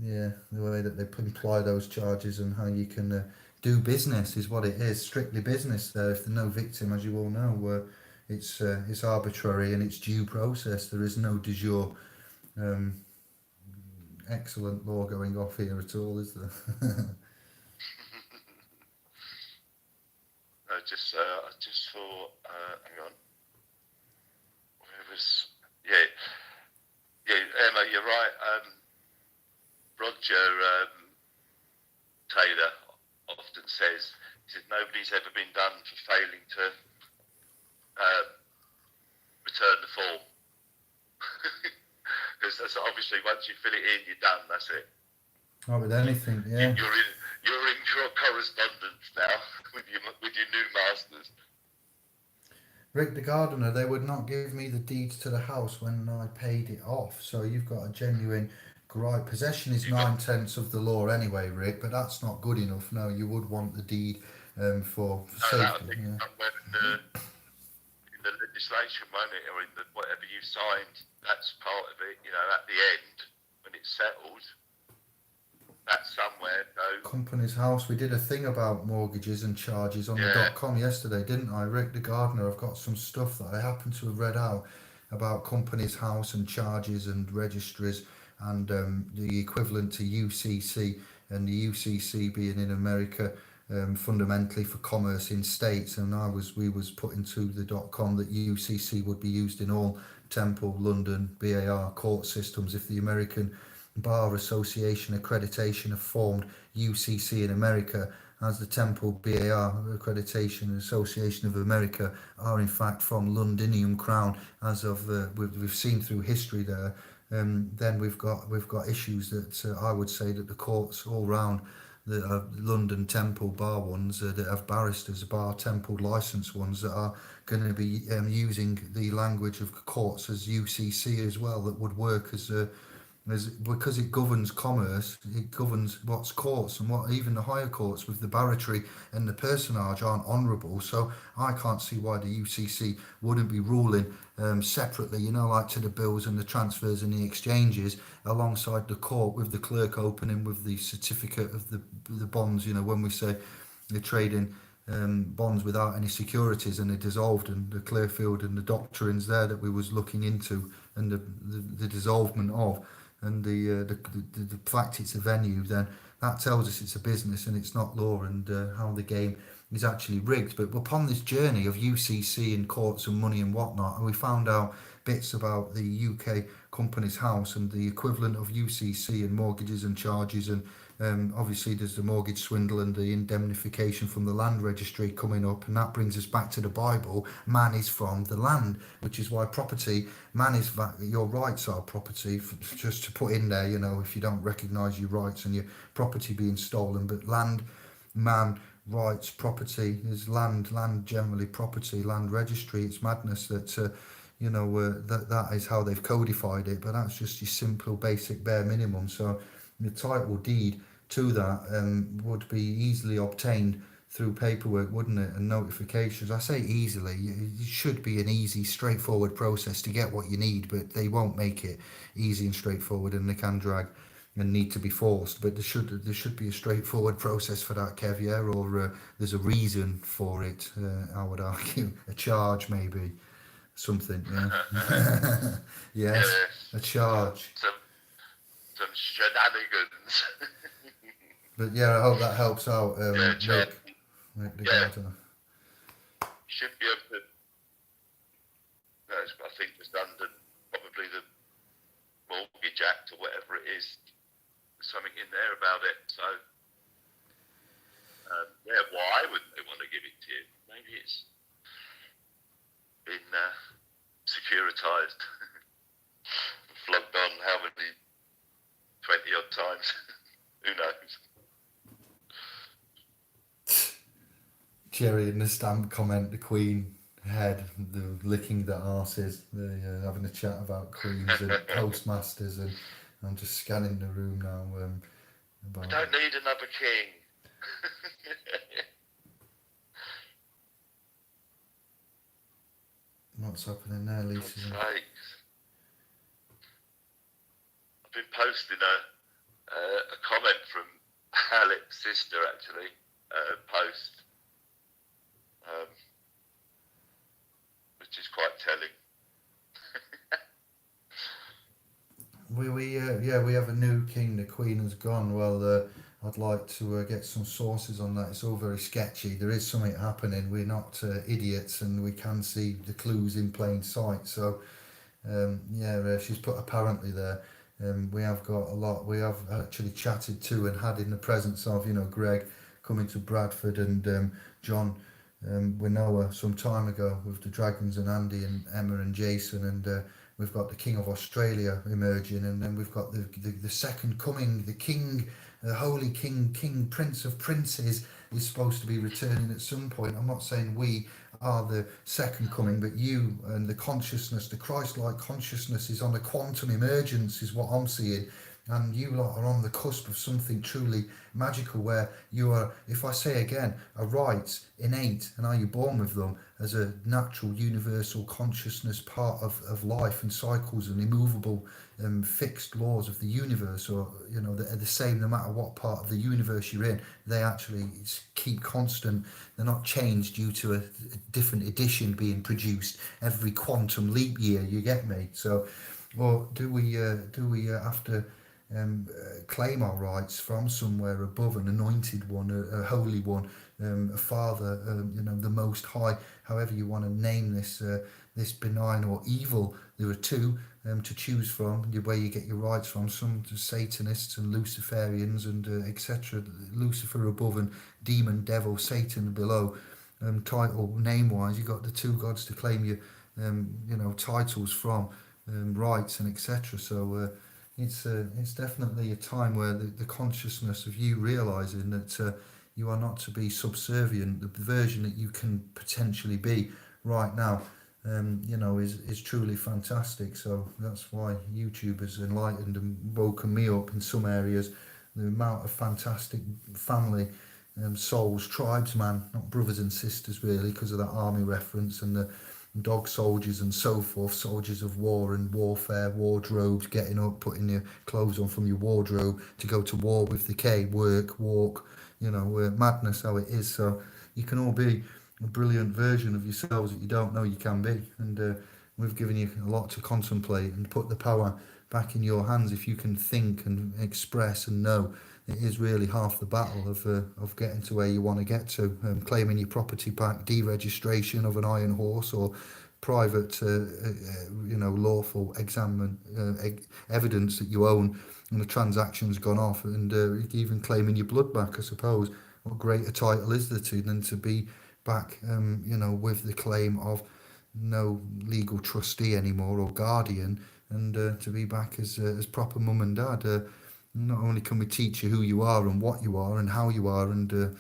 the way that they imply those charges and how you can do business is what it is, strictly business there. If there's no victim, as you all know, it's arbitrary and it's due process. There is no de jure excellent law going off here at all, is there? I just thought, hang on. Emma, you're right. Roger Taylor often says, nobody's ever been done for failing to return the form. Because that's obviously, once you fill it in, you're done. That's it. Oh, with anything, yeah. You're in correspondence now with your new masters. Rick the gardener, they would not give me the deeds to the house when I paid it off. So you've got a genuine gripe. Possession is 9/10 of the law anyway, Rick, but that's not good enough. No, you would want the deed for safety. In the legislation, won't it, or in whatever you signed, that's part of it. At the end, when it's settled, that's somewhere. Company's House. We did a thing about mortgages and charges on the .com yesterday, didn't I? Rick the gardener, I've got some stuff that I happen to have read out about Company's House and charges and registries and the equivalent to UCC, and the UCC being in America fundamentally for commerce in states, and we was put into the .com that UCC would be used in all Temple, London, BAR court systems. If the American Bar Association accreditation have formed UCC in America, as the Temple BAR Accreditation Association of America are in fact from Londinium Crown, as of we've seen through history there, then we've got issues that I would say that the courts all round the London Temple bar ones that have barristers, bar Temple licensed ones that are going to be using the language of courts as UCC as well, that would work as because it governs commerce, it governs what's courts, and what even the higher courts with the barratry and the personage aren't honourable. So I can't see why the UCC wouldn't be ruling separately, like to the bills and the transfers and the exchanges alongside the court, with the clerk opening with the certificate of the bonds. When we say they're trading bonds without any securities and they dissolved, and the Clearfield and the doctrines there that we was looking into, and the dissolvement of, and the fact it's a venue, then that tells us it's a business and it's not law, and how the game is actually rigged. But upon this journey of UCC and courts and money and whatnot, and we found out bits about the UK Companies House and the equivalent of UCC and mortgages and charges, and obviously there's the mortgage swindle and the indemnification from the land registry coming up, and that brings us back to the Bible. Man is from the land, which is why property, man is your rights are property. Just to put in there, if you don't recognise your rights and your property being stolen, but land, man, rights, property is land generally property, land registry. It's madness that that is how they've codified it, but that's just your simple basic bare minimum. So the title deed to that would be easily obtained through paperwork, wouldn't it, and notifications. I say easily, it should be an easy, straightforward process to get what you need, but they won't make it easy and straightforward, and they can drag and need to be forced. But there should be a straightforward process for that, Kev, yeah? Or there's a reason for it, I would argue. A charge, maybe. Something, yeah. Yes, Yeah, a charge. some shenanigans. But yeah, I hope that helps out, Yeah, Rick the yeah, gardener. you should be able to. I think it's under probably the Mortgage Act or whatever it is. There's something in there about it. So, yeah, why wouldn't they want to give it to you? Maybe it's been securitized, flogged on how many 20 odd times. Who knows? Jerry in the stamp comment, the Queen head, the licking the arses, the having a chat about queens and postmasters, and I'm just scanning the room now. I About don't need another king. what's happening there, Lisa. God's sakes. I've been posting a comment from Alex's sister, actually, post, which is quite telling. We have a new king. The Queen has gone. Well, I'd like to get some sources on that. It's all very sketchy. There is something happening. We're not idiots, and we can see the clues in plain sight. So, she's put apparently there. We have got a lot. We have actually chatted to and had in the presence of, Greg coming to Bradford, and John Winoa some time ago with the Dragons, and Andy and Emma and Jason, and we've got the King of Australia emerging, and then we've got the second coming, the King, the Holy King Prince of Princes is supposed to be returning at some point. I'm not saying we are the second coming, but you and the consciousness, the Christ-like consciousness is on a quantum emergence, is what I'm seeing. And you lot are on the cusp of something truly magical, where you are, if I say again, are rights innate, and are you born with them as a natural universal consciousness, part of life and cycles and immovable fixed laws of the universe, or they're the same no matter what part of the universe you're in. They actually keep constant. They're not changed due to a different edition being produced every quantum leap year. You get me? So, or do we have to claim our rights from somewhere above, an anointed one, a holy one, a father, the Most High, however you want to name this benign or evil? There are two to choose from, where you get your rights from. Some Satanists and Luciferians and etc. Lucifer above and demon, devil, Satan below. Title name wise, you got the two gods to claim your titles from, rights and etc. So. It's definitely a time where the consciousness of you realizing that you are not to be subservient, the version that you can potentially be right now. is truly fantastic. So that's why YouTube has enlightened and woken me up in some areas. The amount of fantastic family souls, tribesman, not brothers and sisters really, because of that army reference and the dog soldiers and so forth, soldiers of war and warfare, wardrobes, getting up, putting your clothes on from your wardrobe to go to war with the K, work, walk, madness how it is. So you can all be a brilliant version of yourselves that you don't know you can be. And we've given you a lot to contemplate and put the power back in your hands if you can think and express and know. It is really half the battle of getting to where you want to get to, claiming your property back, deregistration of an iron horse, or private, lawful evidence that you own and the transaction's gone off, and even claiming your blood back, I suppose. What greater title is there to than to be back, with the claim of no legal trustee anymore or guardian, and to be back as proper mum and dad. Not only can we teach you who you are and what you are and how you are and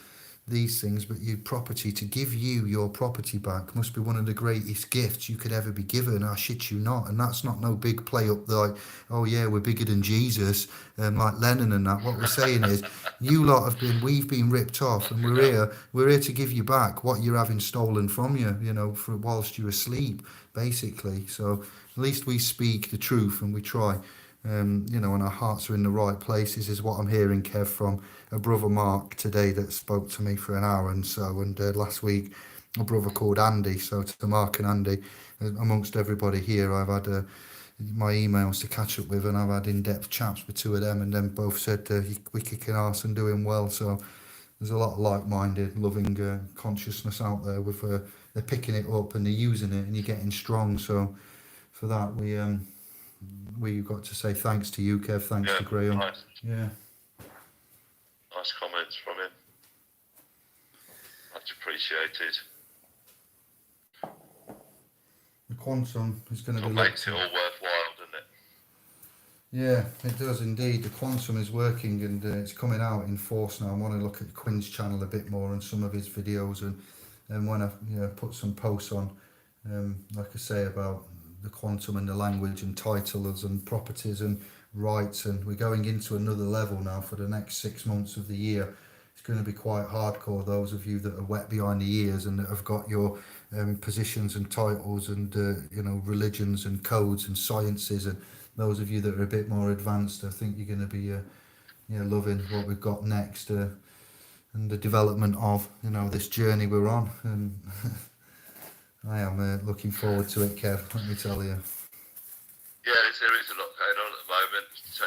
these things, but your property, to give you your property back must be one of the greatest gifts you could ever be given. I shit you not. And that's not no big play up like, oh yeah, we're bigger than Jesus, like Lennon and that. What we're saying is, we've been ripped off, and we're here to give you back what you're having stolen from you, for whilst you're asleep, basically. So at least we speak the truth and we try. And our hearts are in the right places, is what I'm hearing, Kev, from a brother Mark today that spoke to me for an hour and so, and last week a brother called Andy. So to Mark and Andy, amongst everybody here, I've had my emails to catch up with, and I've had in-depth chats with two of them, and then both said we're kicking ass and doing well. So there's a lot of like-minded, loving consciousness out there with they're picking it up and they're using it, and you're getting strong. So for that, we've got to say thanks to you, Kev. Thanks to Graham. Nice. Yeah. Nice comments from him. Much appreciated. The quantum is going to be. Makes it all worthwhile, doesn't it? Yeah, it does indeed. The quantum is working, and it's coming out in force now. I want to look at Quinn's channel a bit more and some of his videos, and when I put some posts on, like I say, about the quantum and the language and titles and properties and rights, and we're going into another level now for the next 6 months of the year. It's going to be quite hardcore. Those of you that are wet behind the ears and that have got your positions and titles and religions and codes and sciences, and those of you that are a bit more advanced, I think you're going to be loving what we've got next, and the development of this journey we're on. And I am looking forward to it, Kev, let me tell you. Yeah, there is a lot going on at the moment, so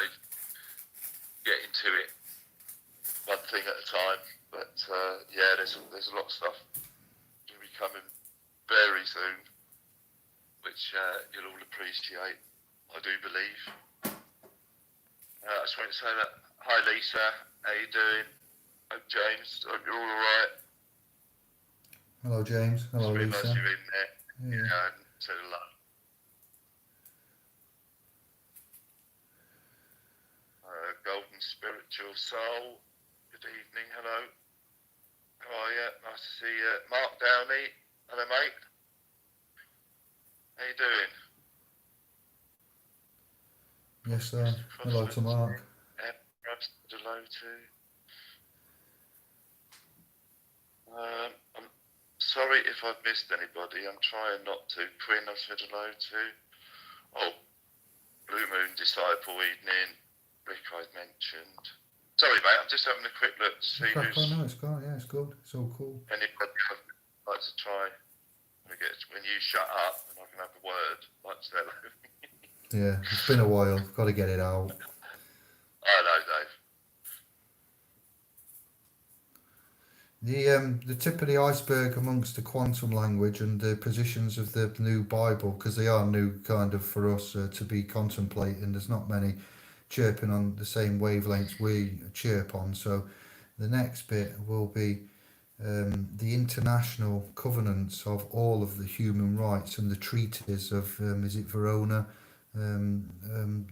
getting to it one thing at a time. But there's a lot of stuff to be coming very soon, which you'll all appreciate, I do believe. I just want to say that, hi Lisa, how you doing? Hope James, hope you're all alright. Hello James, hello it's really Lisa. Nice you're in there, yeah. And said hello. Golden Spiritual Soul, good evening, hello. How are you? Nice to see you. Mark Downey, hello mate. How you doing? Yes sir, hello to Mark. Hello to. I'm sorry if I've missed anybody, I'm trying not to. Quinn, I've said hello to. Oh, Blue Moon Disciple evening. Rick I've mentioned. Sorry mate, I'm just having a quick look to see who's... No, it's good, yeah, it's good. It's all cool. Anybody I'd like to try when you shut up and I can have a word, like to say hello. Yeah, it's been a while, got to get it out. I know, Dave. The tip of the iceberg amongst the quantum language and the positions of the new Bible, because they are new kind of for us to be contemplating. There's not many chirping on the same wavelengths we chirp on. So the next bit will be the international covenants of all of the human rights and the treaties of, is it Verona? I'm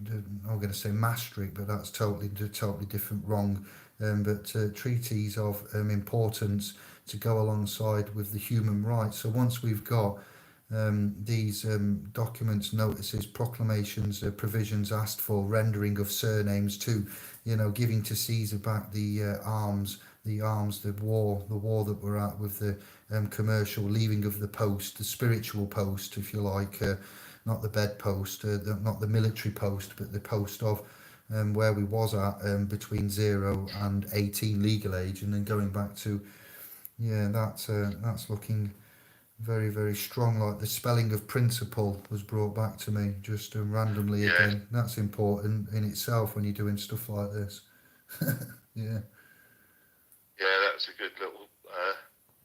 going to say Maastricht, but that's totally different, wrong. But treaties of importance to go alongside with the human rights. So once we've got these documents, notices, proclamations, provisions asked for rendering of surnames too, giving to Caesar back the arms, the war that we're at with the commercial, leaving of the post, the spiritual post, if you like, not the bedpost, not the military post, but the post of where we was at between 0 and 18 legal age, and then going back to, that's looking very, very strong. Like the spelling of principle was brought back to me just randomly Yeah, again. That's important in itself when you're doing stuff like this. Yeah, yeah, that's a good little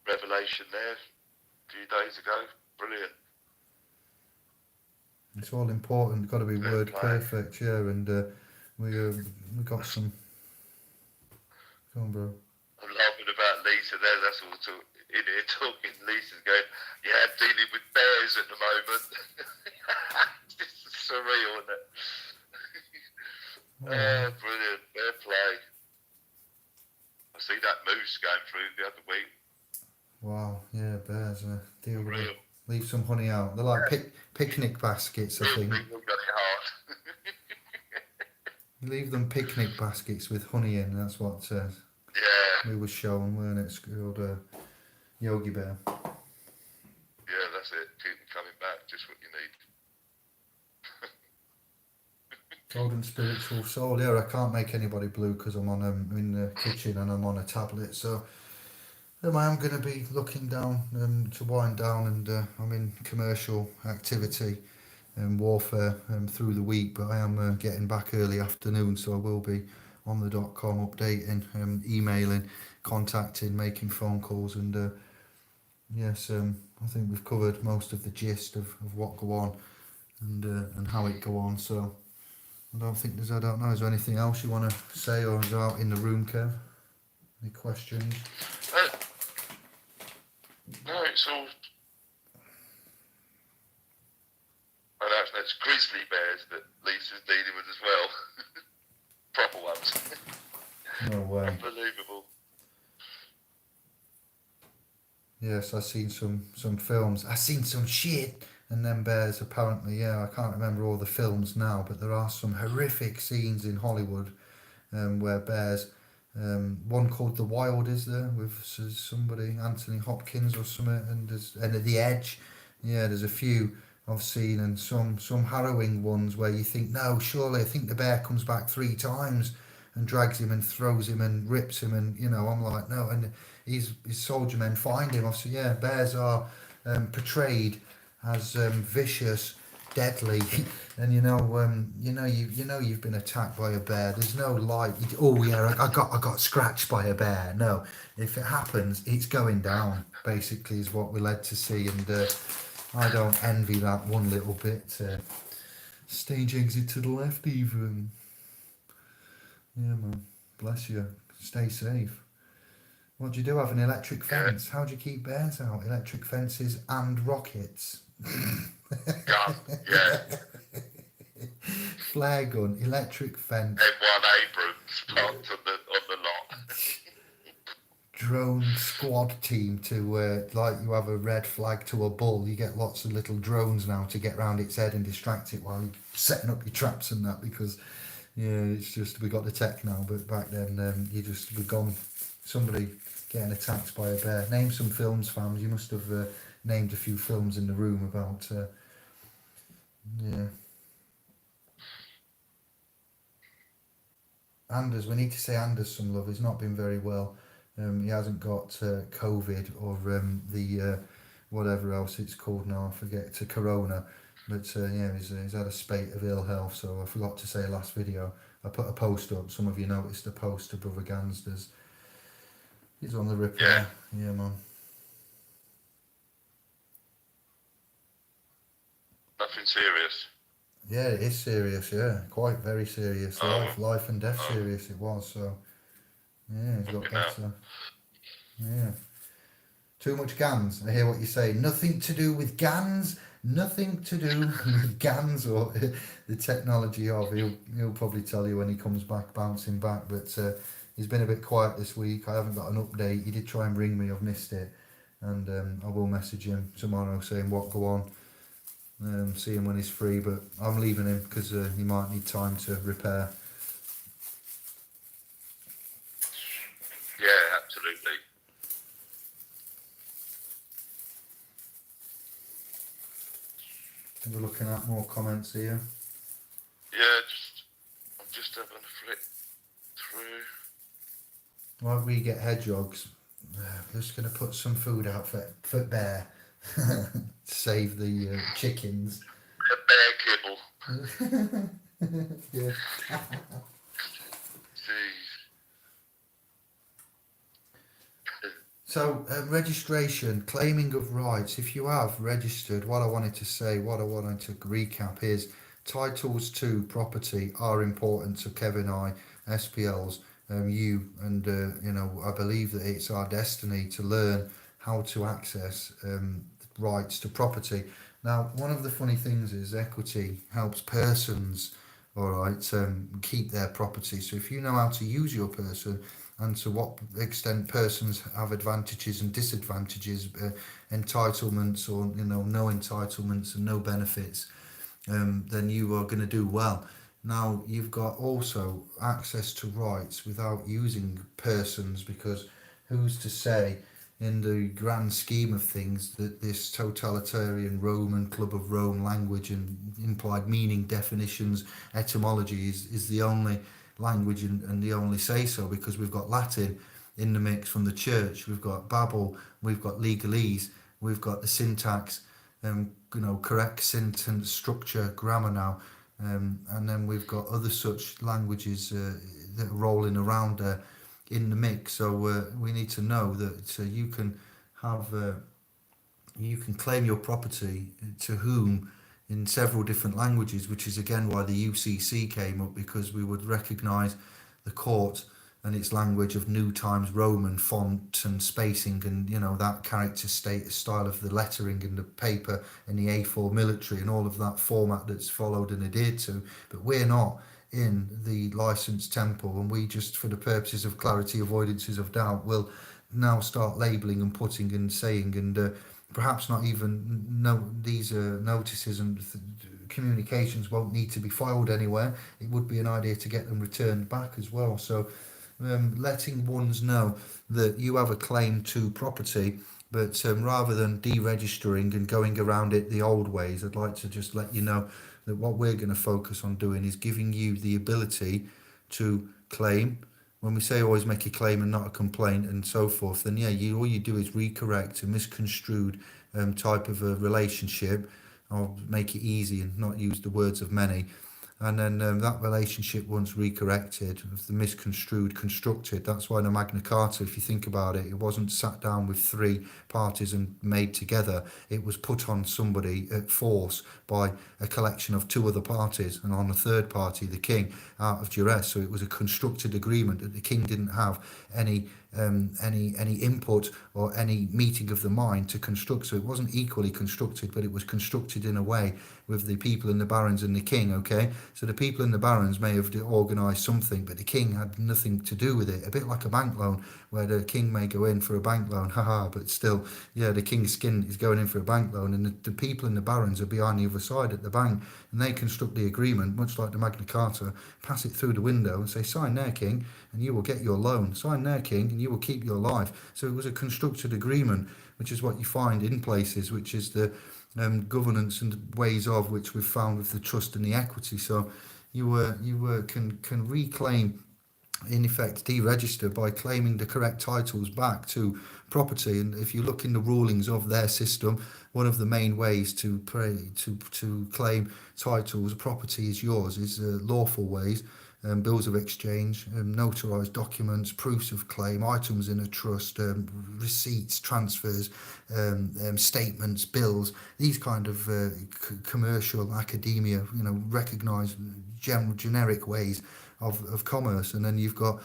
revelation there a few days ago. Brilliant. it's all important. Got to be Fair word play. perfect. Yeah, and we got some. Go on, bro. I'm laughing about Lisa there. That's all in here talking. Lisa's going, yeah, I'm dealing with bears at the moment. It's surreal, isn't it? Oh, Brilliant. Fair play. I see that moose going through the other week. wow. Yeah, bears. Deal with it. Real. Leave some honey out. They're like picnic baskets, I Real think. people got it hard. Leave them picnic baskets with honey in. That's what Yeah. we were shown, weren't it? It's called Yogi Bear. Yeah, that's it. Keep them coming back. Just what you need. Golden spiritual soul. Yeah, I can't make anybody blue because I'm in the kitchen and I'm on a tablet. So I am going to be looking down to wind down, and I'm in commercial activity and warfare through the week. But I am getting back early afternoon, so I will be on the .com updating, emailing, contacting, making phone calls, and yes, I think we've covered most of the gist of what go on and how it go on. So. I don't know, is there anything else you want to say, or is it out in the room, Kev? Any questions? No, it's all. I know it's grizzly bears that Lisa's dealing with as well. Proper ones. No way. Unbelievable. Yes, I've seen some films. I've seen some shit. And them bears, apparently, I can't remember all the films now, but there are some horrific scenes in Hollywood where bears, one called The Wild, is there, with somebody, Anthony Hopkins or something, and The Edge. Yeah, there's a few I've seen, and some harrowing ones where you think, no, surely, I think the bear comes back 3 times and drags him and throws him and rips him, and I'm like, no, and his soldier men find him. Obviously, bears are portrayed as vicious, deadly, and you've been attacked by a bear. There's no light. Oh yeah, I got scratched by a bear. No, if it happens, it's going down. Basically, is what we're led to see, and I don't envy that one little bit. Stage exit to the left, even. Yeah, man. Bless you. Stay safe. What do you do? Have an electric fence? How do you keep bears out? Electric fences and rockets. Gun, yeah. Flare gun, electric fence, M1 Abrams parked on the lot. drone squad team to like you have a red flag to a bull. You get lots of little drones now to get round its head and distract it while you're setting up your traps and that, because it's just we got the tech now, but back then you just were gone. Somebody getting attacked by a bear. Name some films, fams. You must have named a few films in the room about Anders. We need to say Anders some love. He's not been very well. He hasn't got COVID or the whatever else it's called now. I forget. It's a corona. But he's had a spate of ill health. So I forgot to say last video. I put a post up. Some of you noticed the post of Brother Gansters. He's on the repair. Yeah, man. Nothing serious. Yeah, it is serious. Yeah, quite very serious. Life and death serious it was. So he's got better. Yeah. Too much GANs. I hear what you say. Nothing to do with GANs. Nothing to do with GANs or the technology of. He'll probably tell you when he comes back, bouncing back. But he's been a bit quiet this week. I haven't got an update. He did try and ring me. I've missed it. and I will message him tomorrow saying what go on. See him when he's free, but I'm leaving him because he might need time to repair. Yeah, absolutely. We're looking at more comments here. Yeah, I'm just having a flick through. While we get hedgehogs, we're just going to put some food out for Bear to save the chickens. A bear kibble. Yeah. Jeez. So registration, claiming of rights. If you have registered, what I wanted to recap is titles to property are important to Kevin I, SPLs, you, and I believe that it's our destiny to learn how to access rights to property. Now, one of the funny things is equity helps persons, all right, keep their property. So if you know how to use your person and to what extent persons have advantages and disadvantages, entitlements or no entitlements and no benefits, then you are going to do well. Now you've got also access to rights without using persons, because who's to say in the grand scheme of things that this totalitarian Roman Club of Rome language and implied meaning definitions etymology is the only language and the only say so, because we've got Latin in the mix from the church, we've got Babel, we've got legalese, we've got the syntax, correct sentence structure, grammar now, and then we've got other such languages that are rolling around in the mix. So we need to know that you can have you can claim your property to whom in several different languages, which is again why the UCC came up, because we would recognise the court and its language of New Times Roman font and spacing, and that character style of the lettering and the paper and the A4 military and all of that format that's followed and adhered to. But we're not in the licensed temple, and we just, for the purposes of clarity, avoidances of doubt, will now start labelling and putting and saying, and perhaps not even these notices and communications won't need to be filed anywhere. It would be an idea to get them returned back as well. So letting ones know that you have a claim to property, but rather than deregistering and going around it the old ways, I'd like to just let you know that what we're going to focus on doing is giving you the ability to claim. When we say always make a claim and not a complaint and so forth, then all you do is recorrect a misconstrued type of a relationship. I'll make it easy and not use the words of many. And then that relationship, once recorrected, of the misconstrued, constructed. That's why the Magna Carta, if you think about it, it wasn't sat down with three parties and made together. It was put on somebody at force by a collection of two other parties, and on a third party, the king, out of duress. So it was a constructed agreement that the king didn't have any input or any meeting of the mind to construct. So it wasn't equally constructed, but it was constructed in a way with the people and the barons and the king. Okay, so the people and the barons may have organised something, but the king had nothing to do with it. A bit like a bank loan, where the king may go in for a bank loan, but still, the king's skin is going in for a bank loan, and the people and the barons are behind the other side at the bank, and they construct the agreement, much like the Magna Carta, pass it through the window and say, sign there, king, and you will get your loan. Sign there, king, and you will keep your life. So it was a constructed agreement, which is what you find in places, which is the governance and ways of which we've found with the trust and the equity. So you can reclaim, in effect, deregister by claiming the correct titles back to property. And if you look in the rulings of their system, one of the main ways to claim titles, property is yours, is lawful ways. Bills of exchange, notarized documents, proofs of claim, items in a trust, receipts, transfers, statements, bills, these kind of commercial academia, recognized generic ways of commerce. And then you've got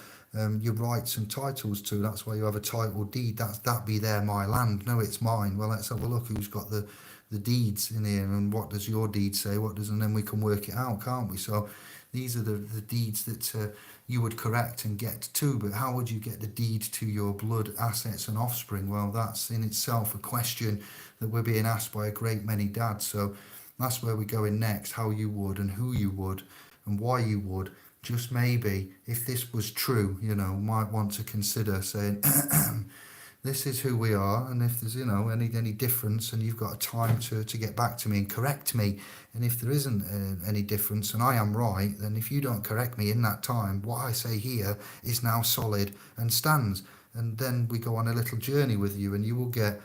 your rights and titles too. That's why you have a title deed. That be there, my land. No, it's mine. Well, let's have a look who's got the deeds in here, and what does your deed say, and then we can work it out, can't we? So these are the deeds that you would correct and get to. But how would you get the deed to your blood, assets, and offspring? Well, that's in itself a question that we're being asked by a great many dads. So that's where we're going next, how you would and who you would and why you would. Just maybe, if this was true, might want to consider saying, this is who we are, and if there's any difference, and you've got a time to get back to me and correct me, and if there isn't any difference and I am right, then if you don't correct me in that time, what I say here is now solid and stands. And then we go on a little journey with you, and you will get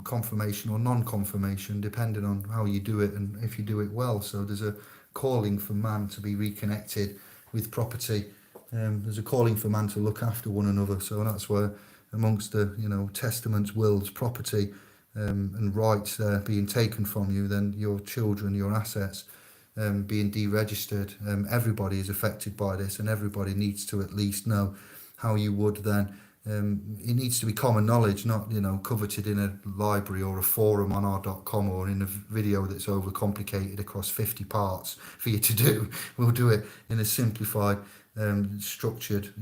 confirmation or non-confirmation depending on how you do it and if you do it well. So there's a calling for man to be reconnected with property. There's a calling for man to look after one another. So that's where, amongst the testaments, wills, property, and rights being taken from you, then your children, your assets being deregistered. Everybody is affected by this, and everybody needs to at least know how you would then. It needs to be common knowledge, not coveted in a library or a forum on r.com or in a video that's overcomplicated across 50 parts for you to do. We'll do it in a simplified, structured,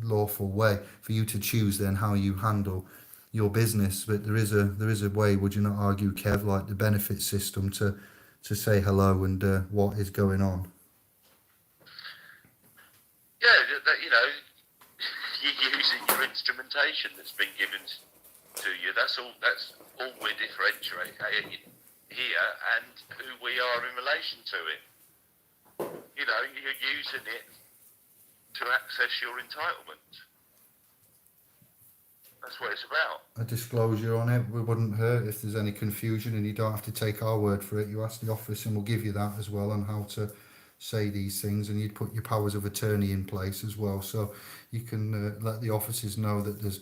lawful way for you to choose then how you handle your business. But there is a way, would you not argue, Kev, like the benefit system to say hello and what is going on? Yeah, you're using your instrumentation that's been given to you. That's all we're differentiating here, and who we are in relation to it. You're using it to access your entitlement. That's what it's about. A disclosure on it wouldn't hurt. If there's any confusion, and you don't have to take our word for it, you ask the office and we'll give you that as well on how to say these things, and you'd put your powers of attorney in place as well, so you can let the officers know that there's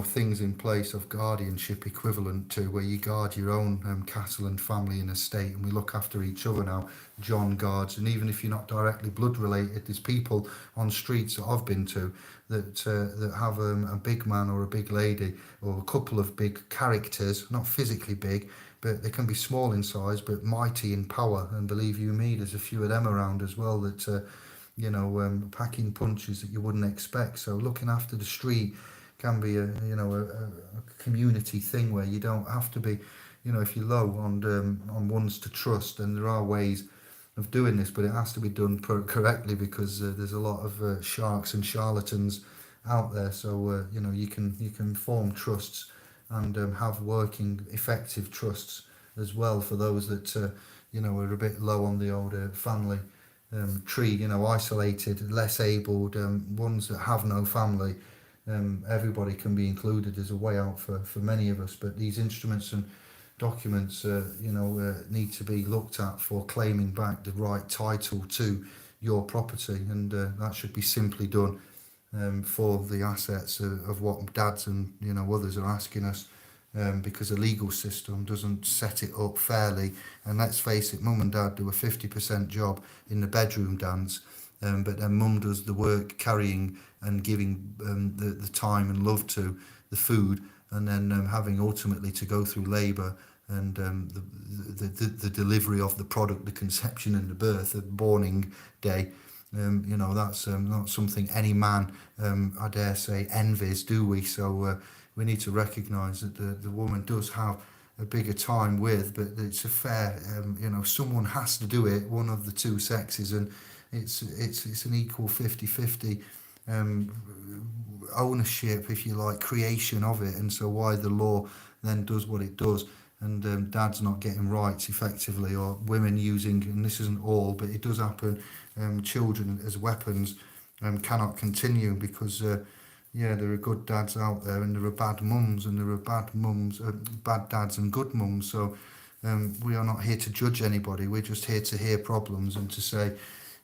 things in place of guardianship equivalent to where you guard your own castle and family and estate, and we look after each other now. John guards, and even if you're not directly blood related, there's people on streets that I've been to that have a big man or a big lady or a couple of big characters, not physically big, but they can be small in size but mighty in power. And believe you me, there's a few of them around as well that packing punches that you wouldn't expect. So looking after the street can be a community thing where you don't have to be, if you're low on ones to trust, and there are ways of doing this, but it has to be done correctly, because there's a lot of sharks and charlatans out there. So you can form trusts and have working effective trusts as well for those that are a bit low on the old family tree, isolated, less abled, ones that have no family. Everybody can be included as a way out for many of us. But these instruments and documents need to be looked at for claiming back the right title to your property, and that should be simply done for the assets of what dads and others are asking us, because the legal system doesn't set it up fairly. And let's face it, mum and dad do a 50% job in the bedroom dance, but then mum does the work carrying and giving the time and love to the food, and then having ultimately to go through labour and the delivery of the product, the conception and the birth, the borning day. That's not something any man, I dare say, envies, do we? So we need to recognise that the woman does have a bigger time with, but it's a fair, someone has to do it, one of the two sexes, and it's an equal 50-50 ownership, if you like, creation of it. And so why the law then does what it does, and dad's not getting rights effectively, or women using, and this isn't all, but it does happen, children as weapons cannot continue, because there are good dads out there, and there are bad mums, and there are bad dads and good mums. So we are not here to judge anybody. We're just here to hear problems and to say,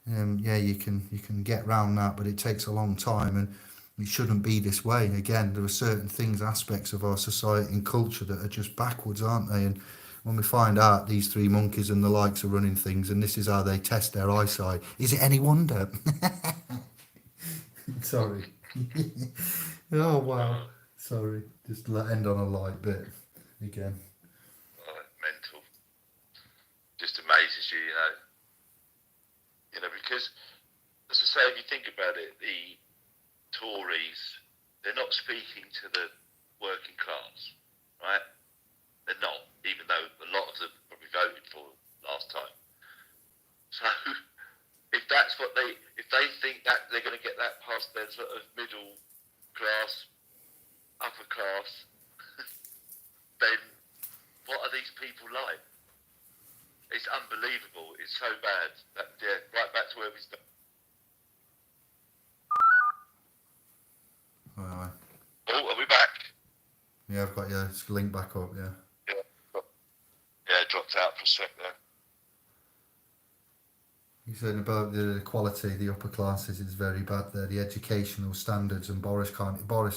you can get round that, but it takes a long time, and it shouldn't be this way. Again, there are certain things, aspects of our society and culture that are just backwards, aren't they? And when we find out these three monkeys and the likes are running things, and this is how they test their eyesight, is it any wonder? Sorry. Oh wow. Sorry. Just end on a light bit again. Mental. Just amazes you, Because, as I say, if you think about it, the Tories, they're not speaking to the working class, right? They're not, even though a lot of them probably voted for last time. So if they think that they're going to get that past their sort of middle class, upper class, then what are these people like? It's unbelievable. It's so bad. Right back to where we started. Right. Oh, are we back? Yeah, I've got your link back up. Yeah. Yeah, dropped out for a sec there. You're saying about the quality, the upper classes is very bad there, the educational standards, and Boris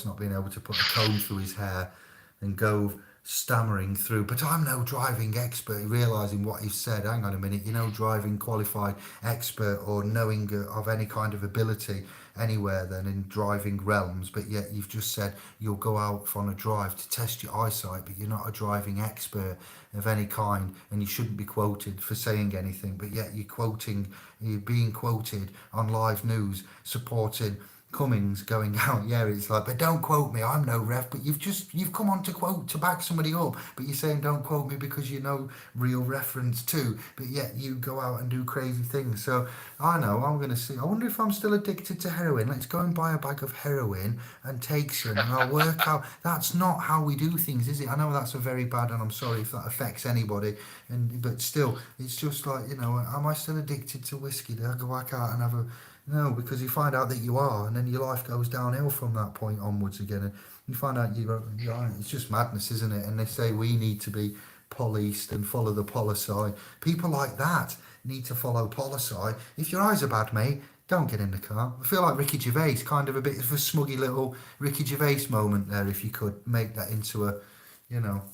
not being able to put a comb through his hair and Gove stammering through, but I'm no driving expert, realising what he said, hang on a minute, you're no driving qualified expert or knowing of any kind of ability anywhere then in driving realms, but yet you've just said you'll go out on a drive to test your eyesight, but you're not a driving expert of any kind, and you shouldn't be quoted for saying anything, but yet you're being quoted on live news supporting Cummings going out. Yeah, it's like, but don't quote me, I'm no ref, but you've come on to quote to back somebody up, but you're saying don't quote me because you know real reference too, but yet you go out and do crazy things. So I know I'm going to see, I wonder if I'm still addicted to heroin. Let's go and buy a bag of heroin and take some and I'll work out. That's not how we do things, is it? I know that's a very bad, and I'm sorry if that affects anybody, but still it's just like, am I still addicted to whiskey? Do I go back out and have a no, because you find out that you are, and then your life goes downhill from that point onwards again. And you find out you are. It's just madness, isn't it? And they say we need to be policed and follow the policy. People like that need to follow policy. If your eyes are bad, mate, don't get in the car. I feel like Ricky Gervais, kind of a bit of a smuggy little Ricky Gervais moment there. If you could make that into a,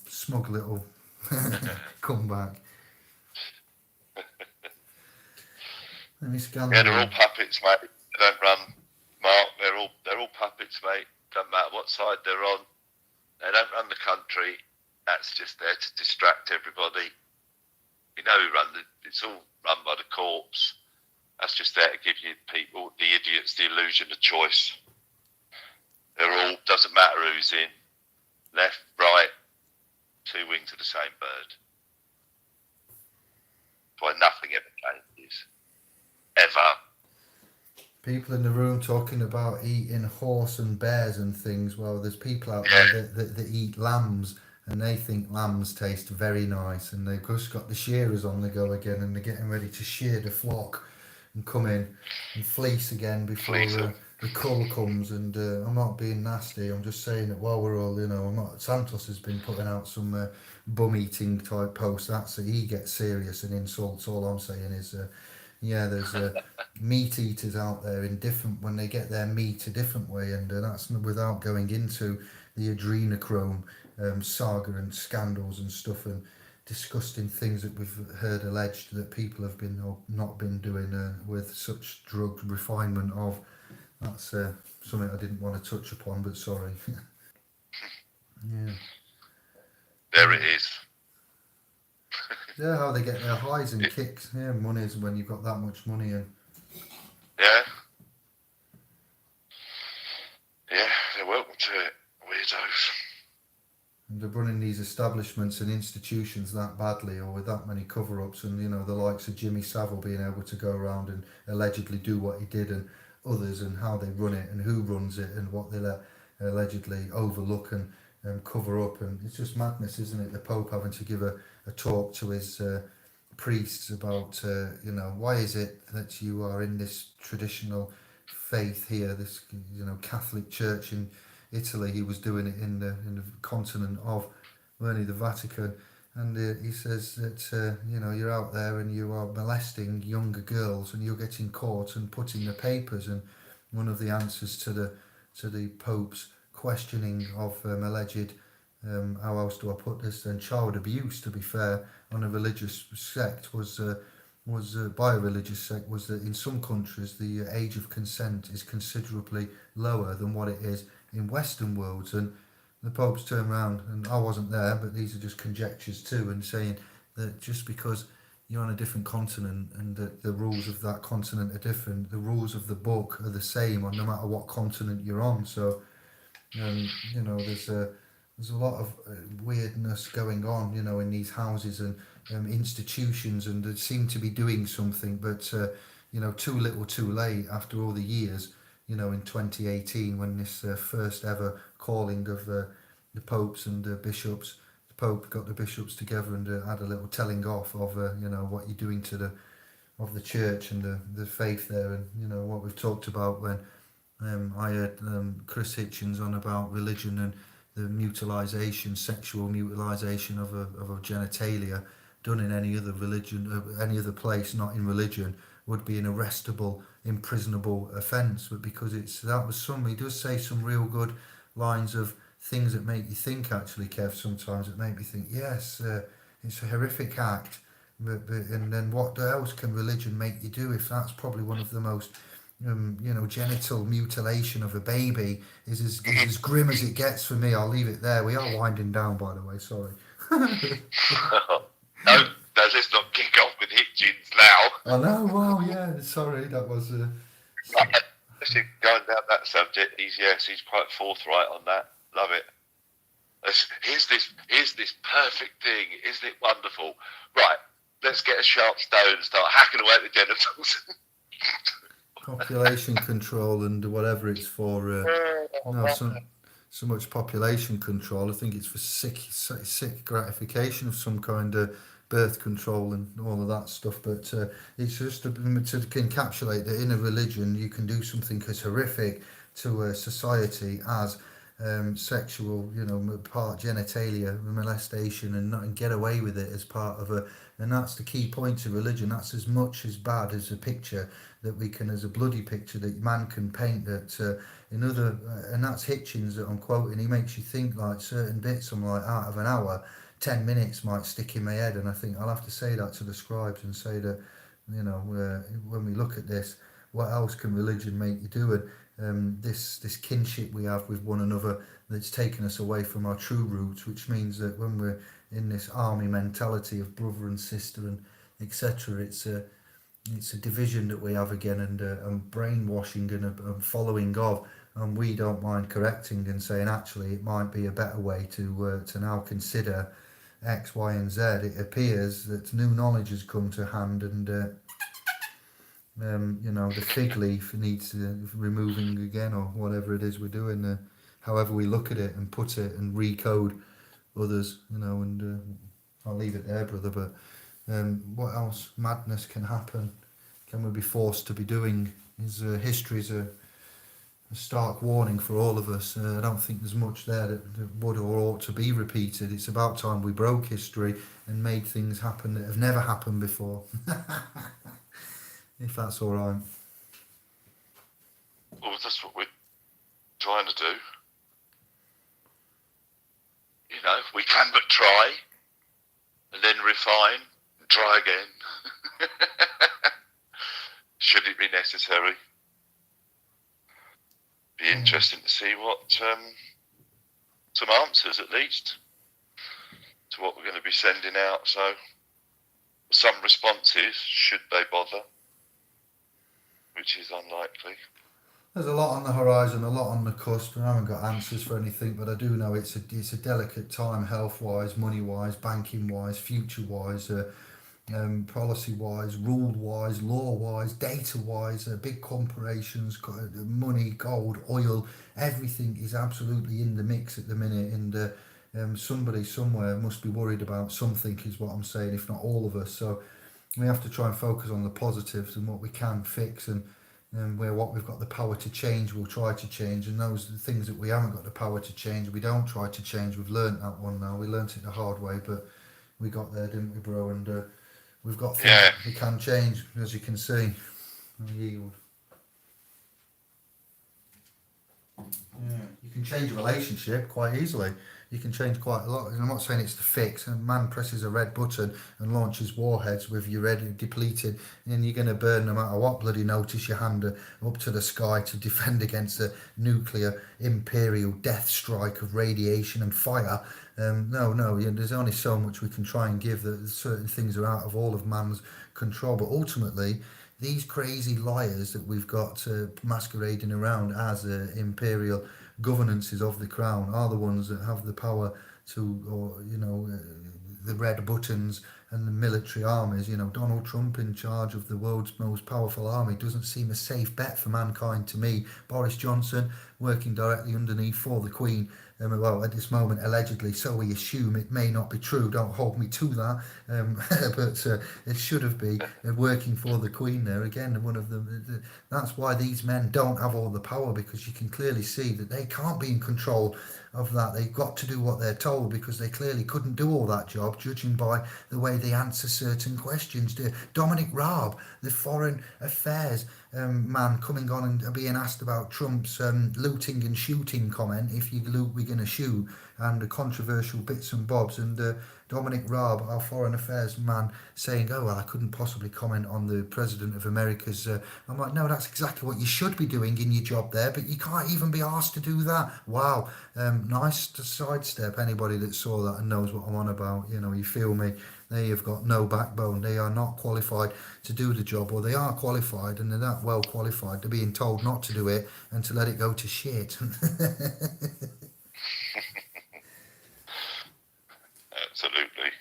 smug little comeback. Let me scan Yeah, they're all puppets, mate. They don't run, Mark. They're all puppets, mate. Doesn't matter what side they're on. They don't run the country. That's just there to distract everybody. You know who it's all run by the corps. That's just there to give you people, the idiots, the illusion of choice. Doesn't matter who's in, left, right, two wings of the same bird. That's why nothing ever changes. Ever. People in the room talking about eating horse and bears and things. Well, there's people out there that eat lambs, and they think lambs taste very nice, and they've just got the shearers on the go again, and they're getting ready to shear the flock and come in and fleece again before the cull comes. And I'm not being nasty, I'm just saying that while we're all, Santos has been putting out some bum eating type posts. That's it, he gets serious and insults. All I'm saying is there's meat eaters out there when they get their meat a different way, and that's without going into the adrenochrome saga and scandals and stuff and disgusting things that we've heard alleged that people have been or not been doing with such drug refinement of. That's something I didn't want to touch upon, but sorry. Yeah. There it is. Yeah, how they get their highs and kicks. Yeah, money is when you've got that much money in. Yeah. Yeah, they're welcome to it, weirdos. And they're running these establishments and institutions that badly or with that many cover-ups, and the likes of Jimmy Savile being able to go around and allegedly do what he did, and others, and how they run it and who runs it and what they let allegedly overlook and cover up. And it's just madness, isn't it? The Pope having to give a talk to his priests about why is it that you are in this traditional faith here, this Catholic Church in Italy. He was doing it in the continent of really the Vatican, and he says that you're out there and you are molesting younger girls and you're getting caught and put in the papers. And one of the answers to the Pope's questioning of alleged how else do I put this then, child abuse, to be fair, on a religious sect was by a religious sect, was that in some countries the age of consent is considerably lower than what it is in Western worlds. And the Pope's turned around, and I wasn't there, but these are just conjectures too, and saying that just because you're on a different continent, and the rules of that continent are different. The rules of the book are the same on no matter what continent you're on. So you know, there's a lot of weirdness going on, you know, in these houses and institutions, and they seem to be doing something, but you know, too little, too late. After all the years, you know, in 2018, when this first ever calling of the popes and bishops, the Pope got the bishops together and had a little telling off of you know, what you're doing to the of the church and the faith there, and you know what we've talked about when I heard Chris Hitchens on about religion and the mutilization, sexual mutilization of a genitalia done in any other religion, any other place, not in religion, would be an arrestable, imprisonable offence. But because that was some, he does say some real good lines of things that make you think. Actually, Kev, sometimes it make me think. Yes, it's a horrific act, and then what else can religion make you do if that's probably one of the most you know, genital mutilation of a baby is as grim as it gets for me. I'll leave it there. We are winding down, by the way. Sorry. No, let's not kick off with Hitchens now. I know. Well, yeah. Sorry, that was. Especially going down that subject, he's quite forthright on that. Love it. Here's this perfect thing. Isn't it wonderful? Right, let's get a sharp stone and start hacking away at the genitals. Population control and whatever it's for. No, so much population control. I think it's for sick gratification of some kind of birth control and all of that stuff. But it's just to encapsulate that in a religion you can do something as horrific to a society as sexual, you know, part genitalia molestation, and not and get away with it as part of a. And that's the key point of religion. That's as much as bad as a picture that we can, as a bloody picture that man can paint. That in other, and that's Hitchens that I'm quoting. He makes you think like certain bits. I'm like, out of an hour, 10 minutes might stick in my head, and I think I'll have to say that to the scribes and say that, you know, when we look at this, what else can religion make you do? And this kinship we have with one another that's taken us away from our true roots, which means that when we're in this army mentality of brother and sister and etc., it's a division that we have again, and brainwashing and following of, and we don't mind correcting and saying actually it might be a better way to now consider X, Y, and Z. It appears that new knowledge has come to hand, and you know, the fig leaf needs removing again, or whatever it is we're doing. However we look at it and put it and recode others, you know, and I'll leave it there, brother. But what else madness can happen? Can we be forced to be doing? History's a stark warning for all of us. I don't think there's much there that would or ought to be repeated. It's about time we broke history and made things happen that have never happened before. If that's all right. Well, that's what we're trying to do. You know, we can but try, and then refine, and try again. Should it be necessary? Be interesting to see what some answers, at least, to what we're going to be sending out. So, some responses, should they bother, which is unlikely. There's a lot on the horizon, a lot on the cusp, and I haven't got answers for anything, but I do know it's a delicate time, health-wise, money-wise, banking-wise, future-wise, policy-wise, rule-wise, law-wise, data-wise. Big corporations, money, gold, oil, everything is absolutely in the mix at the minute, and somebody somewhere must be worried about something, is what I'm saying, if not all of us. So we have to try and focus on the positives and what we can fix, and where what we've got the power to change, we'll try to change, and those are the things that we haven't got the power to change, we don't try to change. We've learnt that one now. We learnt it the hard way, but we got there, didn't we, bro? And we've got things we can change, as you can see. Yield. Yeah, you can change a relationship quite easily. you can change quite a lot. And I'm not saying it's the fix. A man presses a red button and launches warheads with your ready depleted, and you're going to burn no matter what bloody notice you hand up to the sky to defend against a nuclear imperial death strike of radiation and fire. No, there's only so much we can try and give. That certain things are out of all of man's control. But ultimately, these crazy liars that we've got masquerading around as imperial governances of the crown are the ones that have the power to, or the red buttons and the military armies. Donald Trump in charge of the world's most powerful army doesn't seem a safe bet for mankind to me. Boris Johnson working directly underneath for the Queen. Well, at this moment, allegedly, so we assume. It may not be true, don't hold me to that, but it should have been working for the Queen there. Again, one of them. That's why these men don't have all the power, because you can clearly see that they can't be in control of that. They've got to do what they're told, because they clearly couldn't do all that job, judging by the way they answer certain questions. Dominic Raab, the foreign affairs man, coming on and being asked about Trump's looting and shooting comment, if you loot we're going to shoot, and the controversial bits and bobs, and Dominic Raab, our foreign affairs man, saying, oh well, I couldn't possibly comment on the President of America's I'm like, no, that's exactly what you should be doing in your job there, but you can't even be asked to do that. Wow. Nice to sidestep anybody that saw that and knows what I'm on about. You feel me? They have got no backbone. They are not qualified to do the job, or they are qualified and they're not well qualified. They're being told not to do it and to let it go to shit. Absolutely.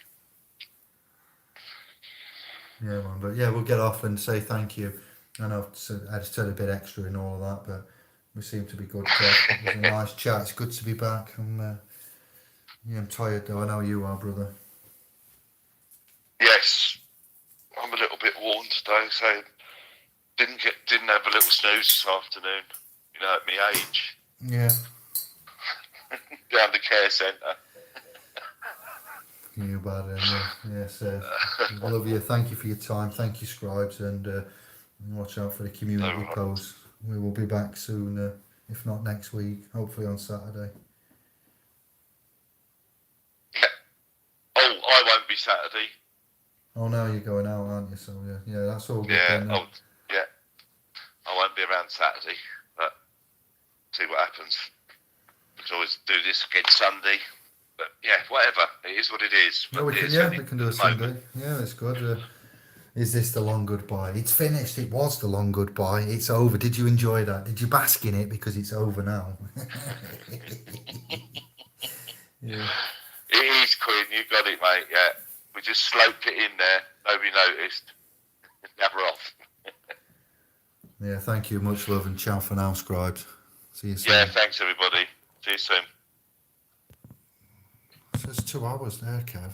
Yeah, man. But yeah, we'll get off and say thank you. I know I've said a bit extra in all of that, but we seem to be good. It was a nice chat. It's good to be back. I'm tired though. I know you are, brother. Yes, I'm a little bit worn today, so didn't have a little snooze this afternoon. At my age. Yeah. Down the care centre. You bad, yes. I love you. Thank you for your time. Thank you, Scribes, and watch out for the community posts. We will be back soon, if not next week. Hopefully on Saturday. Yeah. Oh, I won't be Saturday. Oh no, you're going out, aren't you? So yeah, that's all good. Yeah, then, I won't be around Saturday, but see what happens. We can always do this again Sunday, but yeah, whatever. It is what it is. No, we can do a Sunday. Yeah, it's good. Is this the long goodbye? It's finished. It was the long goodbye. It's over. Did you enjoy that? Did you bask in it because it's over now? Yeah. It is, Quinn. You got it, mate. Yeah. We just sloped it in there. Nobody noticed. Never off. Yeah, thank you. Much love and ciao for now, Scribes. See you soon. Yeah, thanks, everybody. See you soon. So it's 2 hours there, Kev.